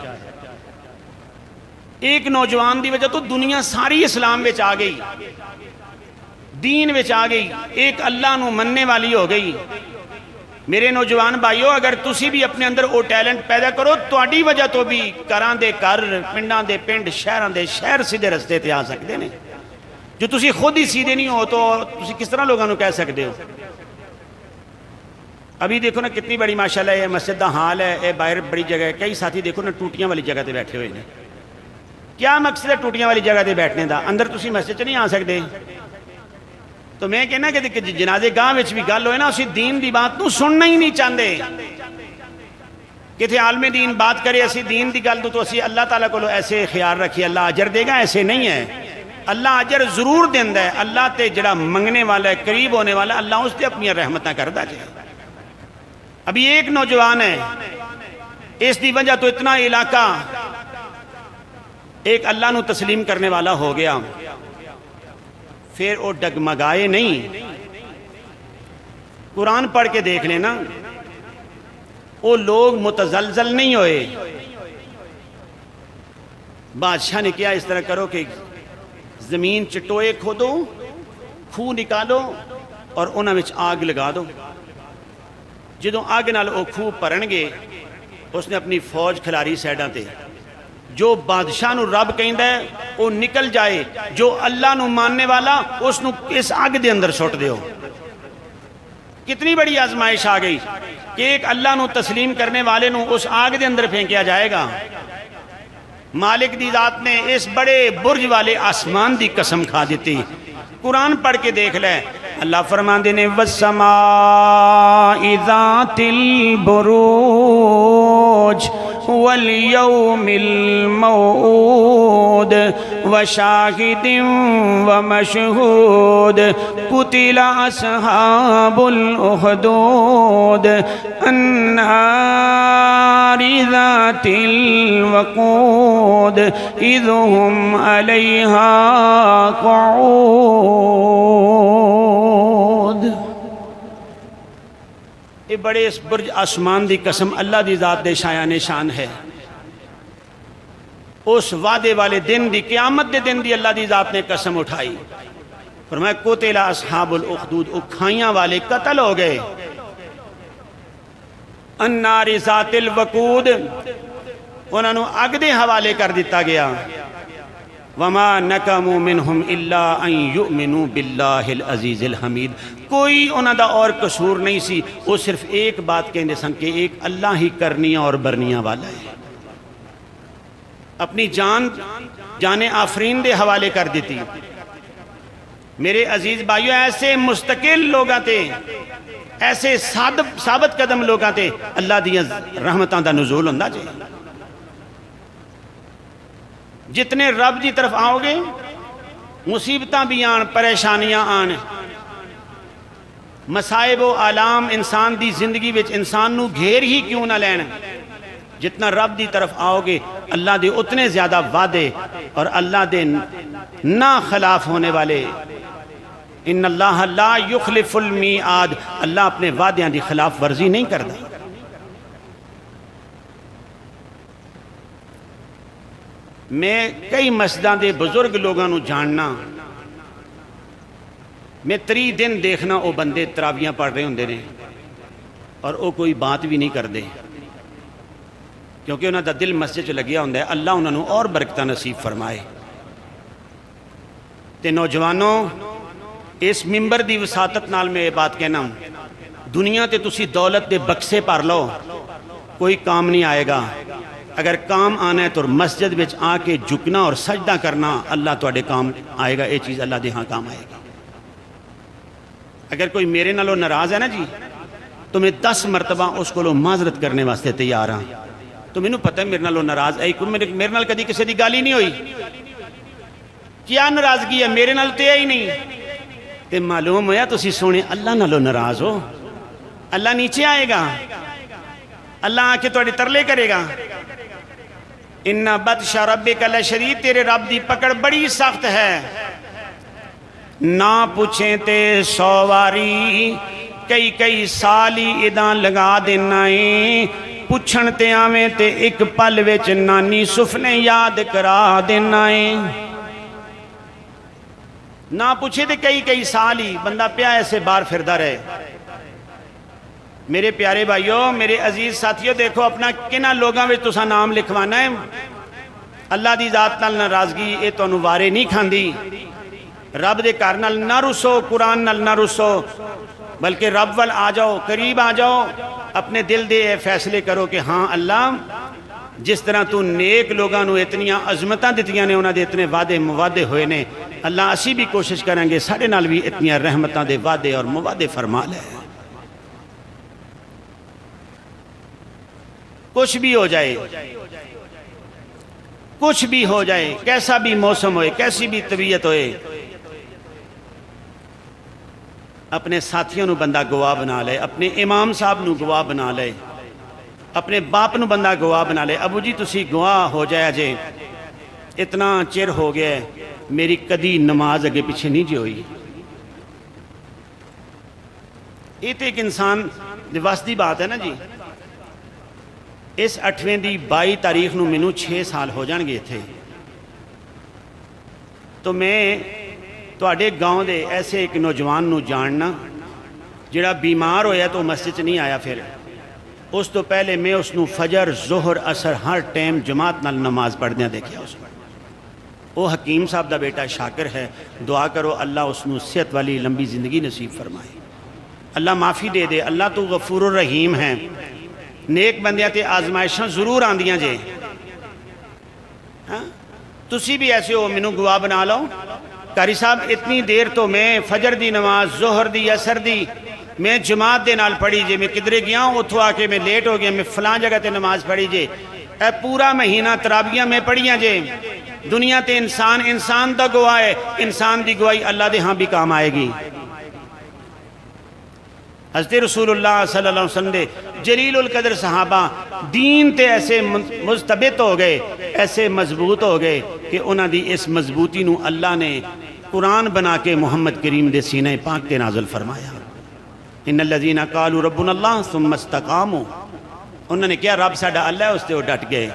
ایک نوجوان دی وجہ تو دنیا ساری اسلام وچ آ گئی، دین وچ آ گئی، ایک اللہ نو مننے والی ہو گئی. میرے نوجوان بھائیو اگر تسی بھی اپنے اندر وہ ٹیلنٹ پیدا کرو تواڈی وجہ تو بھی کراں دے کر پنڈاں دے پنڈ شہراں دے شہر سیدھے رستے تے آ سکتے ہیں. جو تسی خود ہی سیدھے نہیں ہو تو تسی کس طرح لوگوں نو کہہ سکتے ہو. ابھی دیکھو نا کتنی بڑی ماشاءاللہ یہ مسجد دا حال ہے، یہ باہر بڑی جگہ ہے. کئی ساتھی دیکھو نا ٹوٹیاں والی جگہ تے بیٹھے ہوئے ہیں. کیا مقصد ہے ٹوٹیاں والی جگہ تے بیٹھنے دا؟ اندر تسی مسجد چ نہیں آ سکتے. تو میں کہنا کہ جنازے گاہ وچ بھی گل ہوئے نا اسی دین دی بات نو سننا ہی نہیں چاہتے. کتنے عالم دین بات کرے اسی دین دی گل تو اسی اللہ تعالیٰ کو ایسے خیال رکھیے اللہ اجر دے گا، ایسے نہیں ہے. اللہ اجر ضرور دیندا ہے. اللہ تے جڑا منگنے والا ہے قریب ہونے والا اللہ اس تے اپنی رحمتاں کردا جائے. ابھی ایک نوجوان ہے اس دی وجہ تو اتنا علاقہ ایک اللہ نو تسلیم کرنے والا ہو گیا. پھر وہ ڈگمگائے نہیں. قرآن پڑھ کے دیکھ لینا وہ لوگ متزلزل نہیں ہوئے. بادشاہ نے کیا اس طرح کرو کہ زمین چٹوئے کھودو، کھو نکالو اور انہاں وچ آگ لگا دو. جدوں آگ نال وہ کھو پرن گے اس نے اپنی فوج کھلاری سائڈاں تے جو بادشاہ نو رب کہندا ہے وہ نکل جائے، جو اللہ نو ماننے والا اس نو اس آگ دے اندر سٹ دیو. کتنی بڑی آزمائش آ گئی کہ ایک اللہ نو تسلیم کرنے والے نو اس آگ دے اندر پھینکیا جائے گا. مالک دی ذات نے اس بڑے برج والے آسمان دی قسم کھا دیتی. قرآن پڑھ کے دیکھ لے اللہ فرماندے نے وَالسَّمَاءِ ذَاتِ الْبُرُوجِ وَالْيَوْمِ الْمَوْعُودِ وَشَاهِدٍ وَمَشْهُودٍ قُتِلَ أَصْحَابُ الْأُخْدُودِ النَّارِ ذَاتِ الْوَقُودِ إِذْ هُمْ عَلَيْهَا قُعُودٌ. یہ بڑے اس برج آسمان دی قسم اللہ دی ذات دے شایان شان ہے. اس وعدے والے دن دی قیامت دے دن دی اللہ دی ذات نے قسم اٹھائی. فرمایا قتل اصحاب الاخدود، اکھائیاں والے قتل ہو گئے، النار ذات الوقود، انہوں نے اگ دے حوالے کر دیتا گیا، وما نقموا منہم الا ان یؤمنوا باللہ العزیز الحمید، کوئی انہوں دا اور قصور نہیں سی، وہ صرف ایک بات کہنے سن کہ ایک اللہ ہی کرنیاں اور برنیاں والا ہے، اپنی جان آفرین دے حوالے کر دیتی۔ میرے عزیز بھائیو، ایسے مستقل لوگاں تے، ایسے ثابت قدم لوگاں تے اللہ دی رحمتاں دا نزول ہوندا جے۔ جتنے رب دی طرف آؤ گے مصیبتاں بھی آن، پریشانیاں آن، مصائب و آلام انسان دی زندگی وچ انسان نو گھیر ہی کیوں نہ لین، جتنا رب دی طرف آؤ گے اللہ دے اتنے زیادہ وعدے اور اللہ دے نہ خلاف ہونے والے، ان اللہ لا یخلف المیعاد، اللہ اپنے وعدیاں دی خلاف ورزی نہیں کردا۔ میں کئی مسجداں دے بزرگ لوگاں نو جاننا، میں 3 دن دیکھنا وہ بندے تراویاں پڑھ رہے ہوندے نے اور وہ کوئی بات بھی نہیں کردے، کیونکہ انہاں دا دل مسجد چ لگیا ہوندا ہے، اللہ انہاں نو اور برکتاں نصیب فرمائے۔ تے نوجوانوں، اس ممبر دی وساطت نال میں یہ بات کہنا ہوں، دنیا تے تسی دولت دے بکسے پار لو، کوئی کام نہیں آئے گا، اگر کام آنا ہے تو مسجد وچ آ کے جھکنا اور سجدہ کرنا، اللہ تواڈے کام آئے گا، یہ چیز اللہ دے ہاں کام آئے گی۔ اگر کوئی میرے نالوں ناراض ہے نا جی، تو میں 10 مرتبہ اس کو معذرت کرنے واسطے تیار ہاں، تو مینوں پتہ ہے میرے نالوں ناراض ہے، میرے نال کدی کسی دی گالی نہیں ہوئی، کیا ناراضگی ہے، میرے نال تے ہی نہیں، تے معلوم ہویا تسی سونے اللہ نالوں ناراض ہو، اللہ نیچے آئے گا، اللہ آ کے تواڈے ترلے کرے گا۔ ان بطش ربک لشدید، تیرے رب دی پکڑ بڑی سخت ہے، نہ پوچھیں تے 100 واری، کئی سالی اداں لگا دینا ہے، پوچھن تے آویں تے ایک پل وچ نانی سفنے یاد کرا دینا ہے۔ نہ پوچھے تے کئی سالی بندہ پیا ایسے بار پھردہ رہے۔ میرے پیارے بھائیوں، میرے عزیز ساتھیوں، دیکھو اپنا کنہ لوگاں میں تسا نام لکھوانا ہے، اللہ دی ذات نال ناراضگی اے تانوں وارے نہیں کھاندی، رب دے گھر نال نہ رسو، قرآن نال نہ رسو، بلکہ رب وال آ جاؤ، قریب آ جاؤ، اپنے دل دے فیصلے کرو کہ ہاں اللہ، جس طرح تو نیک لوگاں نو اتنیاں عظمتاں دتیاں نے، انہاں دے اتنے وعدے موعدے ہوئے نے، اللہ اسی بھی کوشش کریں گے سارے نال بھی اتنیاں رحمتاں دے وعدے اور موعدے فرما لے۔ کچھ بھی ہو جائے، کچھ بھی ہو جائے، کیسا بھی موسم ہوئے، کیسی بھی طبیعت ہوئے، اپنے ساتھیوں نو بندہ گواہ بنا لے، اپنے امام صاحب نو گواہ بنا لے، اپنے باپ نو بندہ گواہ بنا لے، ابو جی تسی گواہ ہو جائے جے، اتنا چر ہو گیا ہے میری کدی نماز اگے پیچھے نہیں جی ہوئی۔ یہ تو ایک انسان دواس دی بات ہے نا جی۔ اس 8ویں دی 22 تاریخ نو مینوں 6 سال ہو جان گے تھے، تو میں تواڈے گاؤں دے ایسے ایک نوجوان نو جاننا جڑا بیمار ہویا تو مسجد چ نہیں آیا، پھر اس تو پہلے میں اس نو فجر ظہر عصر ہر ٹائم جماعت نال نماز پڑھدیاں دیکھیا۔ اس وہ حکیم صاحب دا بیٹا شاکر ہے، دعا کرو اللہ اس نو صحت والی لمبی زندگی نصیب فرمائے، اللہ معافی دے دے، اللہ تو غفور الرحیم ہے۔ نیک بندیاں تے آزمائشاں ضرور آندیاں جے، تسی بھی ایسے ہو، مینوں گواہ بنا لو، قاری صاحب اتنی دیر تو میں فجر دی نماز، ظہر دی، عصر دی میں جماعت دے نال پڑھی جے، میں کدھرے گیا ہوں اتھو آ کے میں لیٹ ہو گیا، میں فلاں جگہ تے نماز پڑھی جے، اے پورا مہینہ تراویاں میں پڑھیاں جے۔ دنیا تے انسان دا گواہ ہے، انسان دی گواہی اللہ دے ہاں بھی کام آئے گی۔ حضرت رسول اللہ صلی اللہ علیہ وسلم دے جلیل القدر صحابہ دین تے ایسے مستبت ہو گئے، ایسے مضبوط ہو گئے کہ انہاں دی اس مضبوطی نو اللہ نے قرآن بنا کے محمد کریم دے سینہ پاک تے نازل فرمایا۔ ان الذین قالوا ربنا اللہ ثم استقاموا، انہوں نے کیا رب ساڈا اللہ ہے، اس تے وہ ڈٹ گئے۔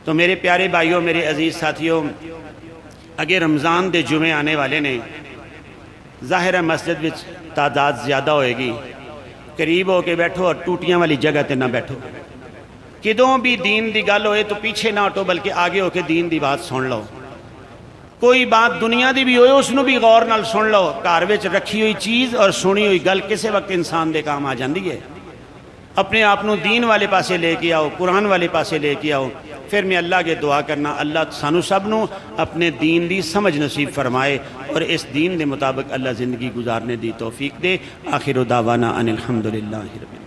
تو میرے پیارے بھائیوں، میرے عزیز ساتھیوں، اگے رمضان دے جمعے آنے والے نے، ظاہر ہے مسجد وچ تعداد زیادہ ہوئے گی، قریب ہو کے بیٹھو اور ٹوٹیاں والی جگہ تے نہ بیٹھو، کدوں بھی دین دی گل ہوئے تو پیچھے نہ ہٹو بلکہ آگے ہو کے دین دی بات سن لو، کوئی بات دنیا دی بھی ہوئے اس نو بھی غور نال سن لو، گھر وچ رکھی ہوئی چیز اور سنی ہوئی گل کسے وقت انسان دے کام آ جاندی ہے۔ اپنے آپ نو دین والے پاسے لے کے آؤ، قرآن والے پاسے لے کے آؤ، پھر میں اللہ کے دعا کرنا اللہ سانو سب نو اپنے دین دی سمجھ نصیب فرمائے اور اس دین دے مطابق اللہ زندگی گزارنے دی توفیق دے۔ آخر دعوانا ان الحمدللہ رب العالمین۔